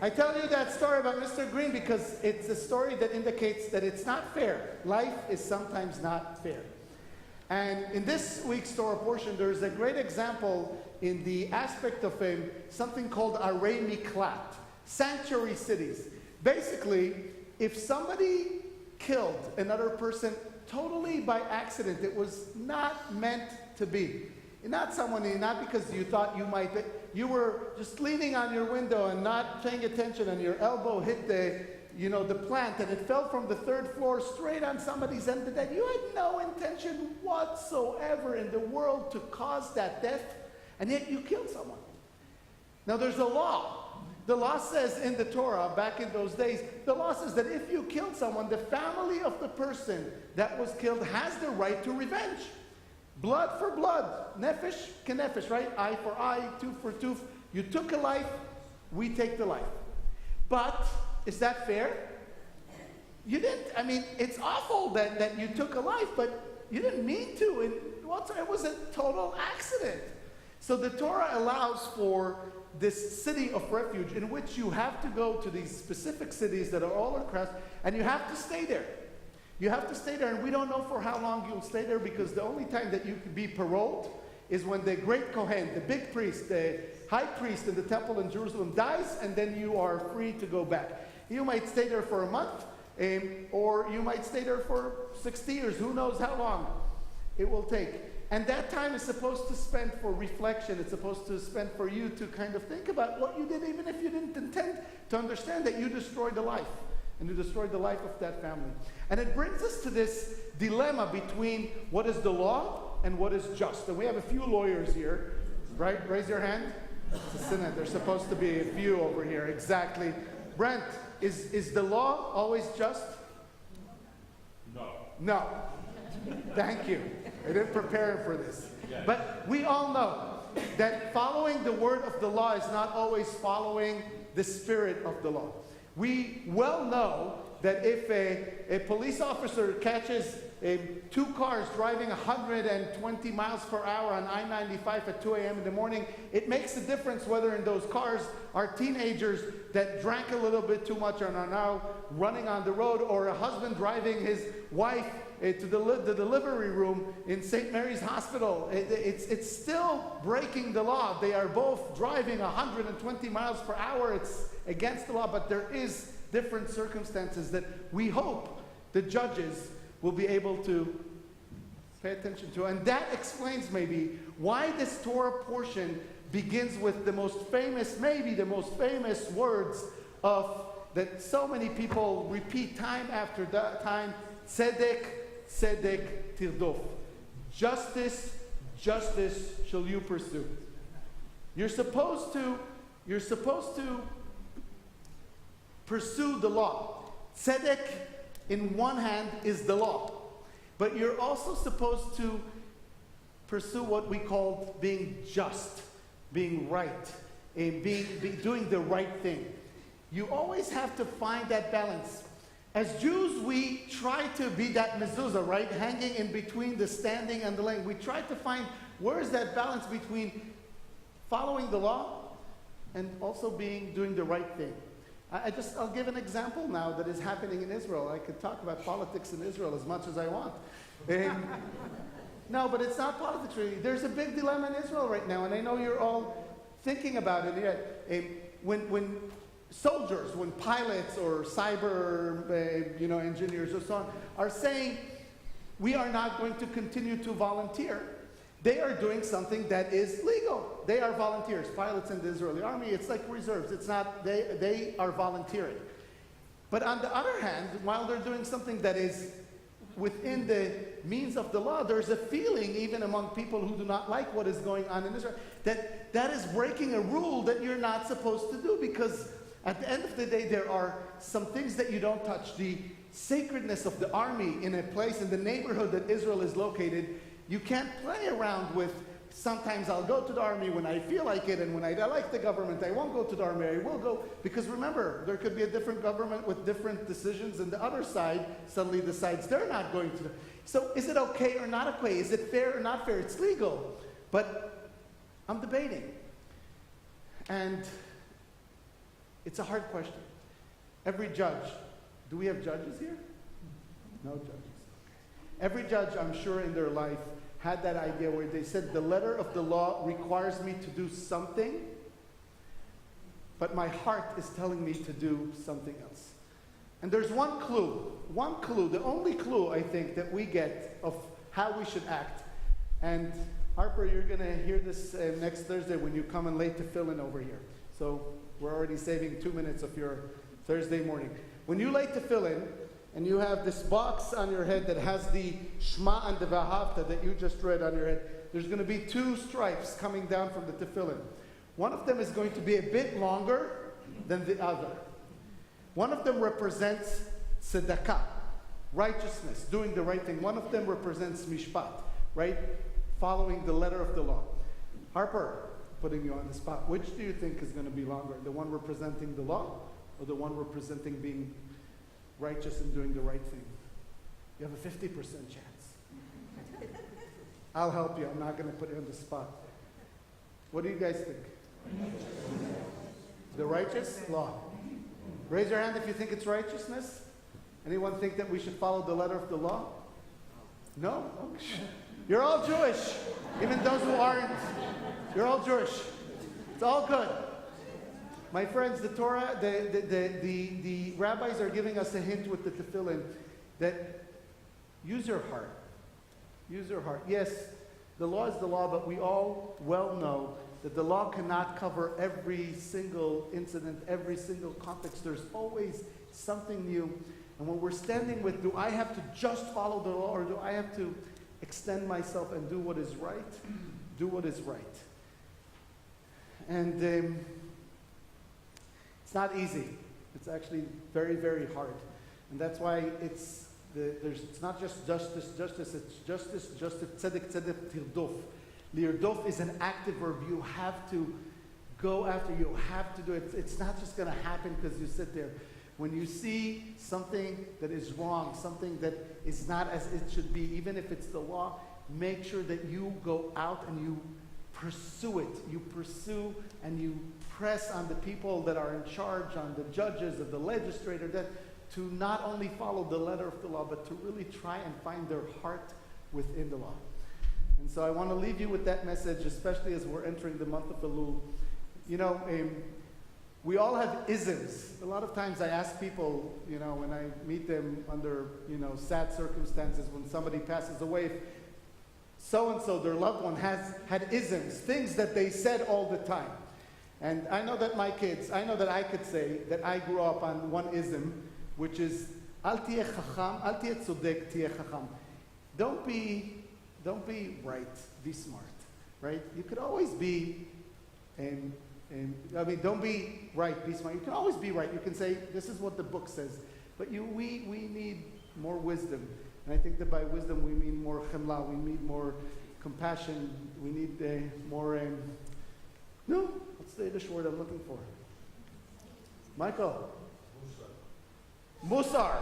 I tell you that story about Mr. Green because it's a story that indicates that it's not fair. Life is sometimes not fair. And in this week's Torah portion, there's a great example in the aspect of something called Arei Miklat, sanctuary cities. Basically, if somebody killed another person totally by accident, it was not meant to be. Not because you thought you might be. You were just leaning on your window and not paying attention, and your elbow hit the plant, and it fell from the third floor straight on somebody's end of the bed. You had no intention whatsoever in the world to cause that death, and yet you killed someone. Now there's a law. The law says in the Torah, back in those days, the law says that if you killed someone, the family of the person that was killed has the right to revenge. Blood for blood, nefesh kenefesh, right? Eye for eye, tooth for tooth. You took a life, we take the life. But is that fair? You didn't. I mean, it's awful that you took a life, but you didn't mean to. It was a total accident. So the Torah allows for this city of refuge in which you have to go to these specific cities that are all across, and you have to stay there. You have to stay there, and we don't know for how long you'll stay there, because the only time that you can be paroled is when the great Kohen, the big priest, the high priest in the temple in Jerusalem dies, and then you are free to go back. You might stay there for a month, or you might stay there for 60 years. Who knows how long it will take. And that time is supposed to spend for reflection. It's supposed to spend for you to kind of think about what you did, even if you didn't intend to understand that you destroyed a life. And you destroyed the life of that family. And it brings us to this dilemma between what is the law and what is just. And we have a few lawyers here, right? Raise your hand. It's a synod. There's supposed to be a few over here. Exactly. Brent, is the law always just? No. Thank you. I didn't prepare for this. But we all know that following the word of the law is not always following the spirit of the law. We well know that if a police officer catches two cars driving 120 miles per hour on I-95 at 2 a.m. in the morning, it makes a difference whether in those cars are teenagers that drank a little bit too much and are now running on the road, or a husband driving his wife to the delivery room in St. Mary's Hospital. It's still breaking the law. They are both driving 120 miles per hour. It's against the law, but there is different circumstances that we hope the judges will be able to pay attention to. And that explains maybe why this Torah portion begins with the most famous, maybe the most famous words of that so many people repeat time after time: Tzedek, Tzedek tirdof. Justice, justice shall you pursue. You're supposed to pursue the law. Tzedek, in one hand, is the law. But you're also supposed to pursue what we call being just, being right, and doing the right thing. You always have to find that balance. As Jews, we try to be that mezuzah, right? Hanging in between the standing and the laying. We try to find where is that balance between following the law and also doing the right thing. I'll give an example now that is happening in Israel. I could talk about politics in Israel as much as I want. No, but it's not politics really. There's a big dilemma in Israel right now, and I know you're all thinking about it. When soldiers, when pilots or cyber engineers or so on are saying, we are not going to continue to volunteer, they are doing something that is legal. They are volunteers. Pilots in the Israeli army, it's like reserves. It's not, they are volunteering. But on the other hand, while they're doing something that is within the means of the law, there's a feeling, even among people who do not like what is going on in Israel, that is breaking a rule that you're not supposed to do, because at the end of the day, there are some things that you don't touch. The sacredness of the army in a place, in the neighborhood that Israel is located, you can't play around with, sometimes I'll go to the army when I feel like it, and when I like the government, I won't go to the army, I will go. Because remember, there could be a different government with different decisions, and the other side suddenly decides they're not going to. So is it okay or not okay? Is it fair or not fair? It's legal. But I'm debating. And it's a hard question. Every judge, do we have judges here? No judges. Every judge, I'm sure, in their life had that idea where they said, the letter of the law requires me to do something, but my heart is telling me to do something else. And there's one clue, the only clue, I think, that we get of how we should act. And Harper, you're going to hear this next Thursday when you come and lay tefillin over here. So we're already saving 2 minutes of your Thursday morning. When you lay tefillin, and you have this box on your head that has the Shema and the Vahavta that you just read on your head, there's going to be 2 stripes coming down from the tefillin. One of them is going to be a bit longer than the other. One of them represents tzedakah, righteousness, doing the right thing. One of them represents mishpat, right? Following the letter of the law. Harper, putting you on the spot, which do you think is going to be longer? The one representing the law, or the one representing being righteous and doing the right thing? You have a 50% chance. I'll help you. I'm not going to put you on the spot. What do you guys think? The righteous law. Raise your hand if you think it's righteousness. Anyone think that we should follow the letter of the law? No? You're all Jewish. Even those who aren't. You're all Jewish. It's all good. My friends, the Torah, the rabbis are giving us a hint with the tefillin that use your heart. Use your heart. Yes, the law is the law, but we all well know that the law cannot cover every single incident, every single context. There's always something new. And when we're standing with, do I have to just follow the law, or do I have to extend myself and do what is right? Do what is right. And it's not easy. It's actually very, very hard. And that's why it's not just justice, it's justice, tzedek, tirdof. Lirdof is an active verb. You have to go after, you have to do it. It's not just going to happen because you sit there. when you see something that is wrong, something that is not as it should be, even if it's the law, make sure that you go out and you pursue it. You pursue and you press on the people that are in charge, on the judges, of the legislator, that to not only follow the letter of the law, but to really try and find their heart within the law. And so I want to leave you with that message, especially as we're entering the month of Elul. You know, we all have isms. A lot of times I ask people, you know, when I meet them under, you know, sad circumstances, when somebody passes away, if so-and-so, their loved one, has had isms, things that they said all the time. And I know that my kids, I know that I could say that I grew up on one ism, which is, Al tiyeh chacham, al tiyeh tzodek, tiyeh chacham. Don't be right, be smart, right? You could always be, don't be right, be smart. You can always be right. You can say, this is what the book says. But we need more wisdom. And I think that by wisdom we mean more chemla, we need more compassion, we need more, what's the Yiddish word I'm looking for? Michael? Musar.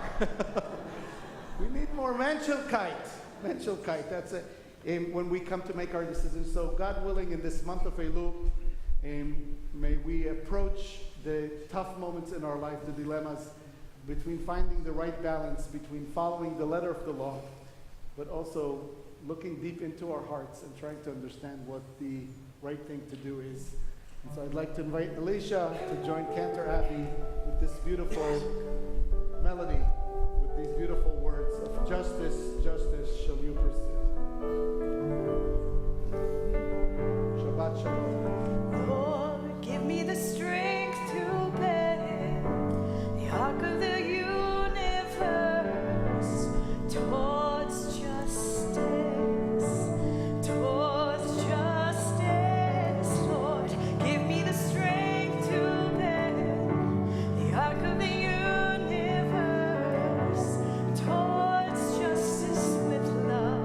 We need more menschelkeit. Menschelkeit, that's it. When we come to make our decisions. So God willing, in this month of Elul, may we approach the tough moments in our life, the dilemmas, between finding the right balance, between following the letter of the law, but also looking deep into our hearts and trying to understand what the right thing to do is. And so I'd like to invite Alicia to join Cantor Abbey with this beautiful melody, with these beautiful words of justice, justice shall you pursue. Shabbat Shalom. Lord, give me the strength to bear the arc of the universe towards justice, towards justice. Lord, give me the strength to bear the arc of the universe towards justice with love.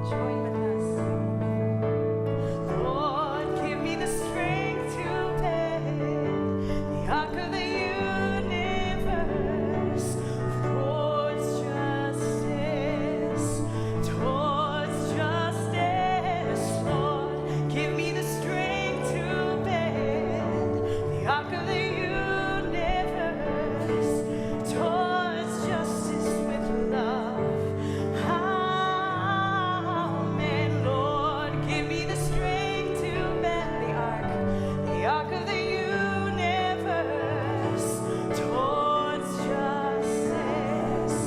Join with us. Lord, give me the strength to bear the arc of the universe towards justice, towards justice. Lord, give me the strength to bear the arc of the universe towards justice with love. Amen. Lord, give me the strength to bend the arc of the universe towards justice,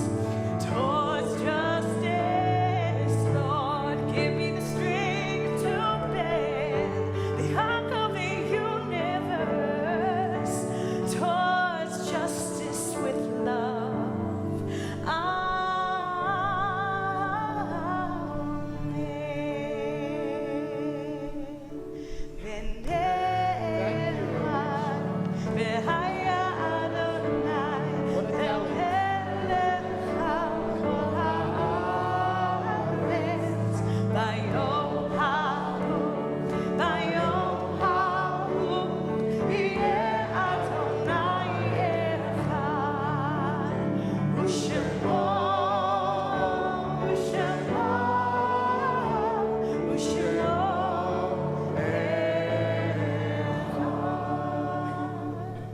towards justice. Lord, give me the strength to bend the arc of the universe towards justice with love.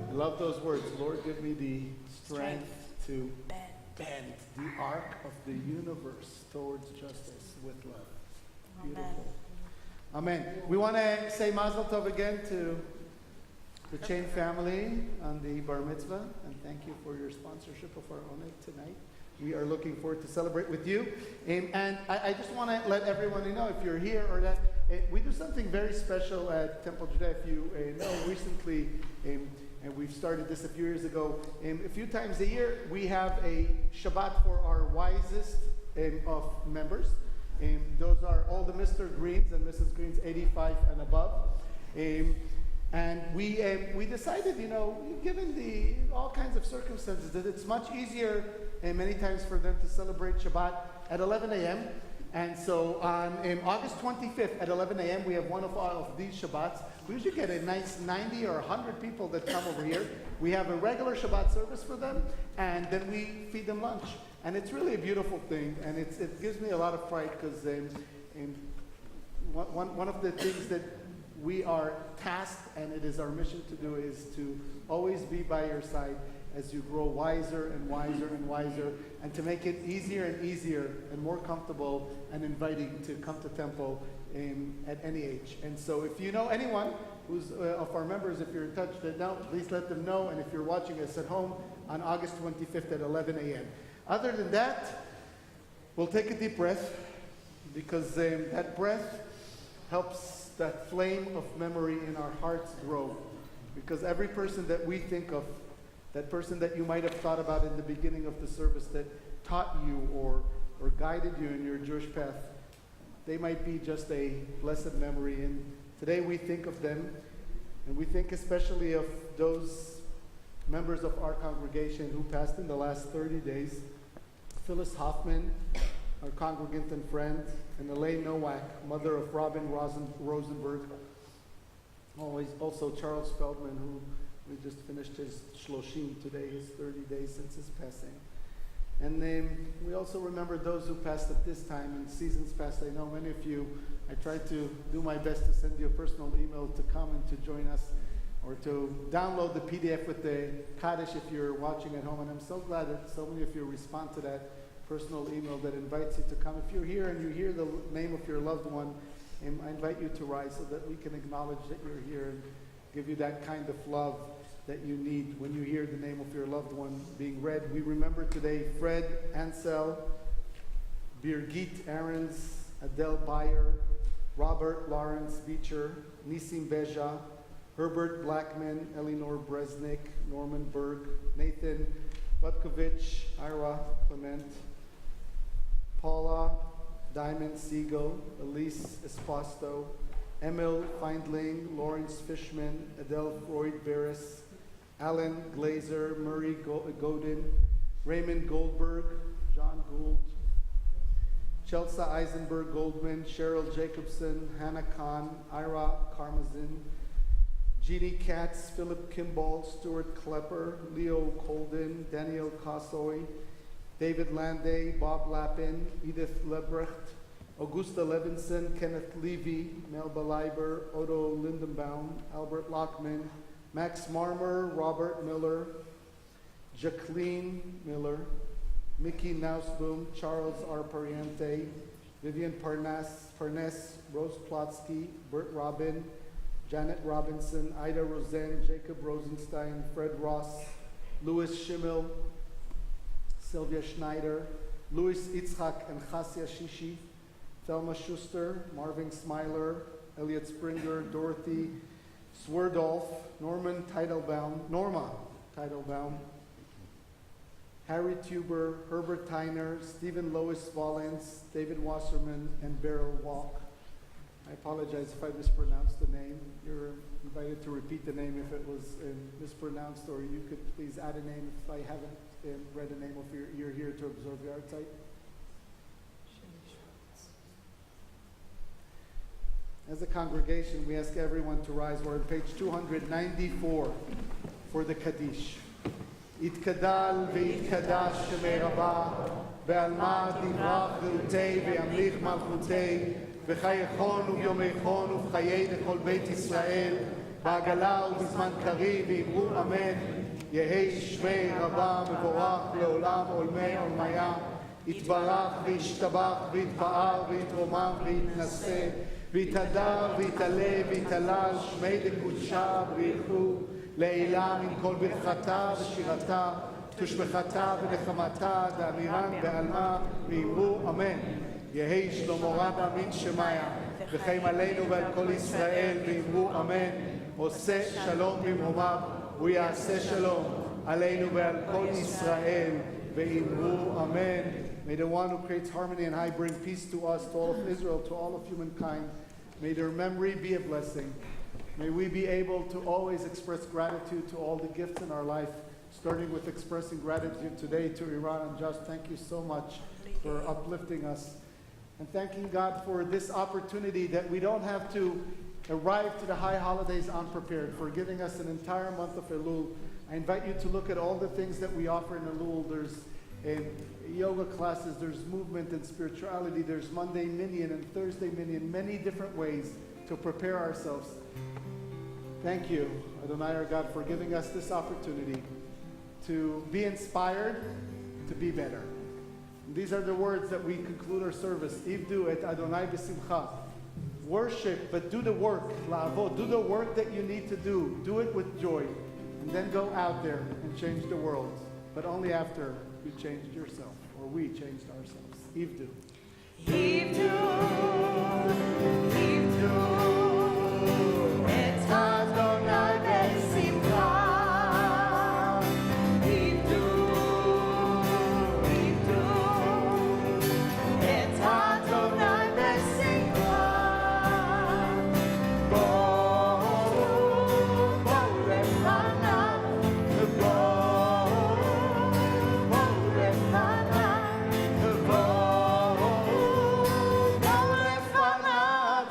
I love those words. Lord, give me the strength to bend the arc of the universe towards justice with love. Beautiful. Amen. We want to say Mazel Tov again to the Chain family on the Bar Mitzvah, and thank you for your sponsorship of our Oneg tonight. We are looking forward to celebrate with you. And I just want to let everyone know, if you're here or that, we do something very special at Temple Judea. If you know, recently, and we've started this a few years ago, a few times a year, we have a Shabbat for our wisest of members. Those are all the Mr. Greens and Mrs. Greens 85 and above. And we decided, given all kinds of circumstances, that it's much easier many times for them to celebrate Shabbat at 11 a.m. And so on August 25th at 11 a.m., we have one of these Shabbats. We usually get a nice 90 or 100 people that come over here. We have a regular Shabbat service for them, and then we feed them lunch. And it's really a beautiful thing, and it gives me a lot of pride because one of the things that we are tasked, and it is our mission to do, is to always be by your side as you grow wiser and wiser and wiser, and to make it easier and easier and more comfortable and inviting to come to Temple at any age. And so if you know anyone who's of our members, if you're in touch, please let them know. And if you're watching us at home, on August 25th at 11 a.m. Other than that, we'll take a deep breath, because that breath helps that flame of memory in our hearts grow. Because every person that we think of, that person that you might have thought about in the beginning of the service that taught you or guided you in your Jewish path, they might be just a blessed memory. And today we think of them, and we think especially of those members of our congregation who passed in the last 30 days. Phyllis Hoffman, our congregant and friend, and Elaine Nowak, mother of Robin Rosenberg. Also Charles Feldman, who we just finished his Shloshim today, his 30 days since his passing. And we also remember those who passed at this time and seasons past. I know many of you, I tried to do my best to send you a personal email to come and to join us, or to download the PDF with the Kaddish if you're watching at home. And I'm so glad that so many of you respond to that personal email that invites you to come. If you're here and you hear the name of your loved one, I invite you to rise so that we can acknowledge that you're here and give you that kind of love that you need when you hear the name of your loved one being read. We remember today Fred Ansel, Birgit Ahrens, Adele Bayer, Robert Lawrence Beecher, Nisim Beja, Herbert Blackman, Eleanor Bresnik, Norman Berg, Nathan Butkovich, Ira Clement, Paula Diamond Siegel, Elise Esposto, Emil Feindling, Lawrence Fishman, Adele Freud Barris, Alan Glazer, Murray Godin, Raymond Goldberg, John Gould, Chelsea Eisenberg Goldman, Cheryl Jacobson, Hannah Kahn, Ira Karmazin, Jeannie Katz, Philip Kimball, Stuart Klepper, Leo Colden, Daniel Kasoy, David Landay, Bob Lappin, Edith Lebrecht, Augusta Levinson, Kenneth Levy, Melba Leiber, Odo Lindenbaum, Albert Lockman, Max Marmer, Robert Miller, Jacqueline Miller, Mickey Nausboom, Charles R. Pariente, Vivian Parnes, Rose Plotsky, Bert Robin, Janet Robinson, Ida Rosen, Jacob Rosenstein, Fred Ross, Louis Schimmel, Sylvia Schneider, Louis Itzhak and Chassia Shishi, Thelma Schuster, Marvin Smiler, Elliot Springer, Dorothy Swerdolf, Norma Teitelbaum, Harry Tuber, Herbert Tyner, Stephen Lois Vollens, David Wasserman, and Beryl Walk. I apologize if I mispronounced the name. You're invited to repeat the name if it was mispronounced, or you could please add a name if I haven't read a name, if you're here to observe the art site. As a congregation, we ask everyone to rise. We're on page 294 for the Kaddish. יתקדל ויתקדש שמי רבה, בעלמא תברח גאותי וימליך מלכותי, בחייכון וביומייכון ובחיי לכל בית ישראל, בעגלה ובזמן קריב ואמרו אמן, יהי שמי רבה מבורך לעולם עולמי עולמיה, יתברך וישתבח ויתפאר ויתרומם ויתנשא, ויתהדר ויתעלה ויתהלל שמי לקודשה בריחו, לעילה מן כל ברכתה ושירתה, תושבחתה ונחמתה, דאמירן בעלמא, ואמרו אמן. יהי שלמה רבה מן שמיה, וחיים עלינו ועל כל ישראל, ואמרו אמן. עושה שלום במרומיו, הוא יעשה שלום עלינו ועל כל ישראל, ואמרו אמן. May the one who creates harmony and I bring peace to us, to all of Israel, to all of humankind. May their memory be a blessing. May we be able to always express gratitude to all the gifts in our life, starting with expressing gratitude today to Iran and Just. Thank you so much for uplifting us. And thanking God for this opportunity that we don't have to arrive to the high holidays unprepared, for giving us an entire month of Elul. I invite you to look at all the things that we offer in Elul. There's yoga classes, there's movement and spirituality, there's Monday Minyan and Thursday Minyan, many different ways to prepare ourselves. Thank you, Adonai our God, for giving us this opportunity to be inspired, to be better. And these are the words that we conclude our service. Ivdu et Adonai b'simcha. Worship, but do the work. La'avod. Do the work that you need to do. Do it with joy. And then go out there and change the world. But only after you changed yourself, or we changed ourselves. Ivdu. Ivdu, et Adonai b'simcha. Ivdu, et Adonai b'simcha. Bo'u lefanav, bo'u lefanav, bo'u lefanav.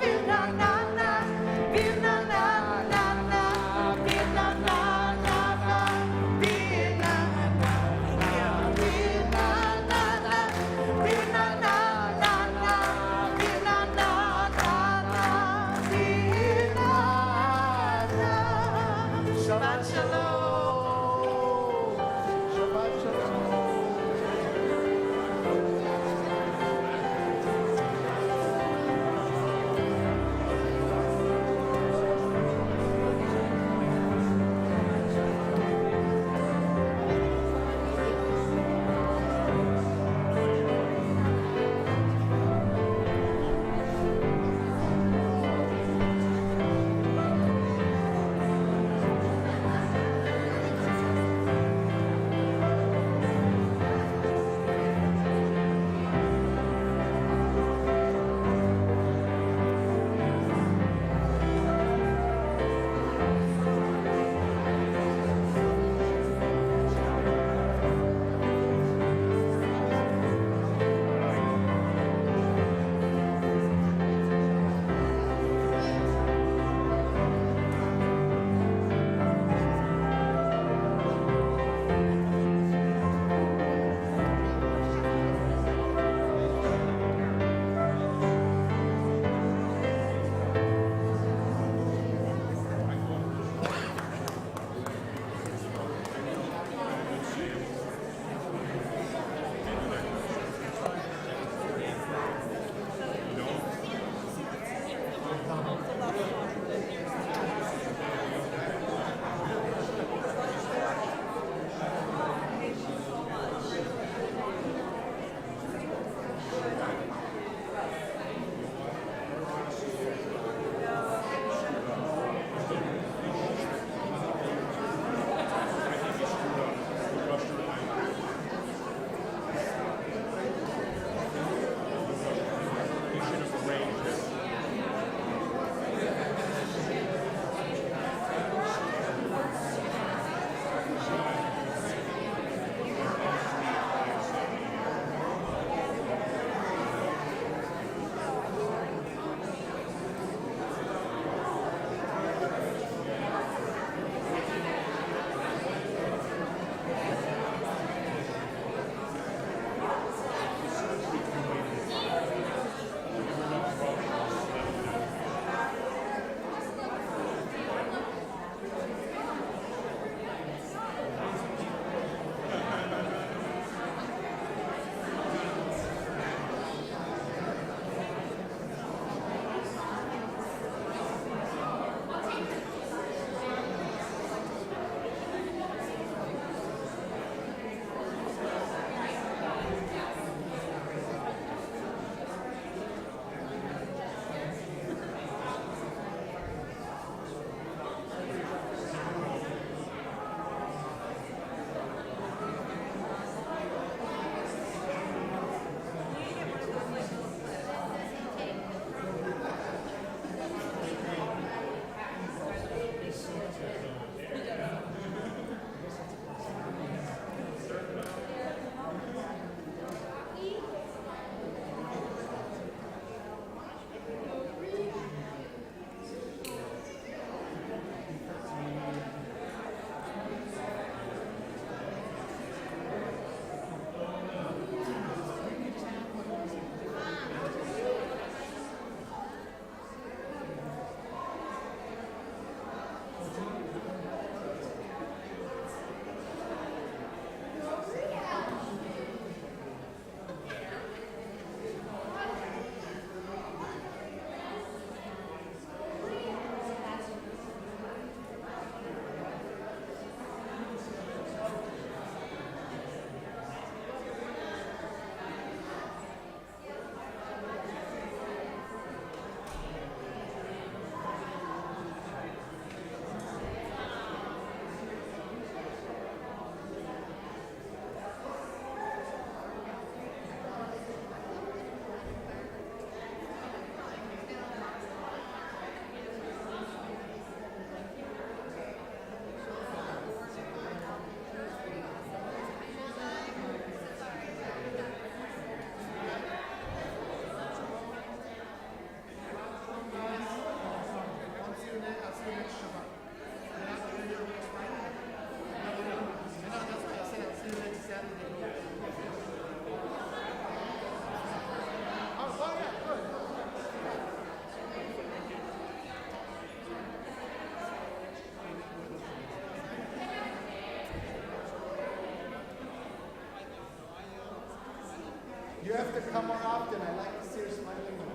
You have to come more often. I like to see her smiling.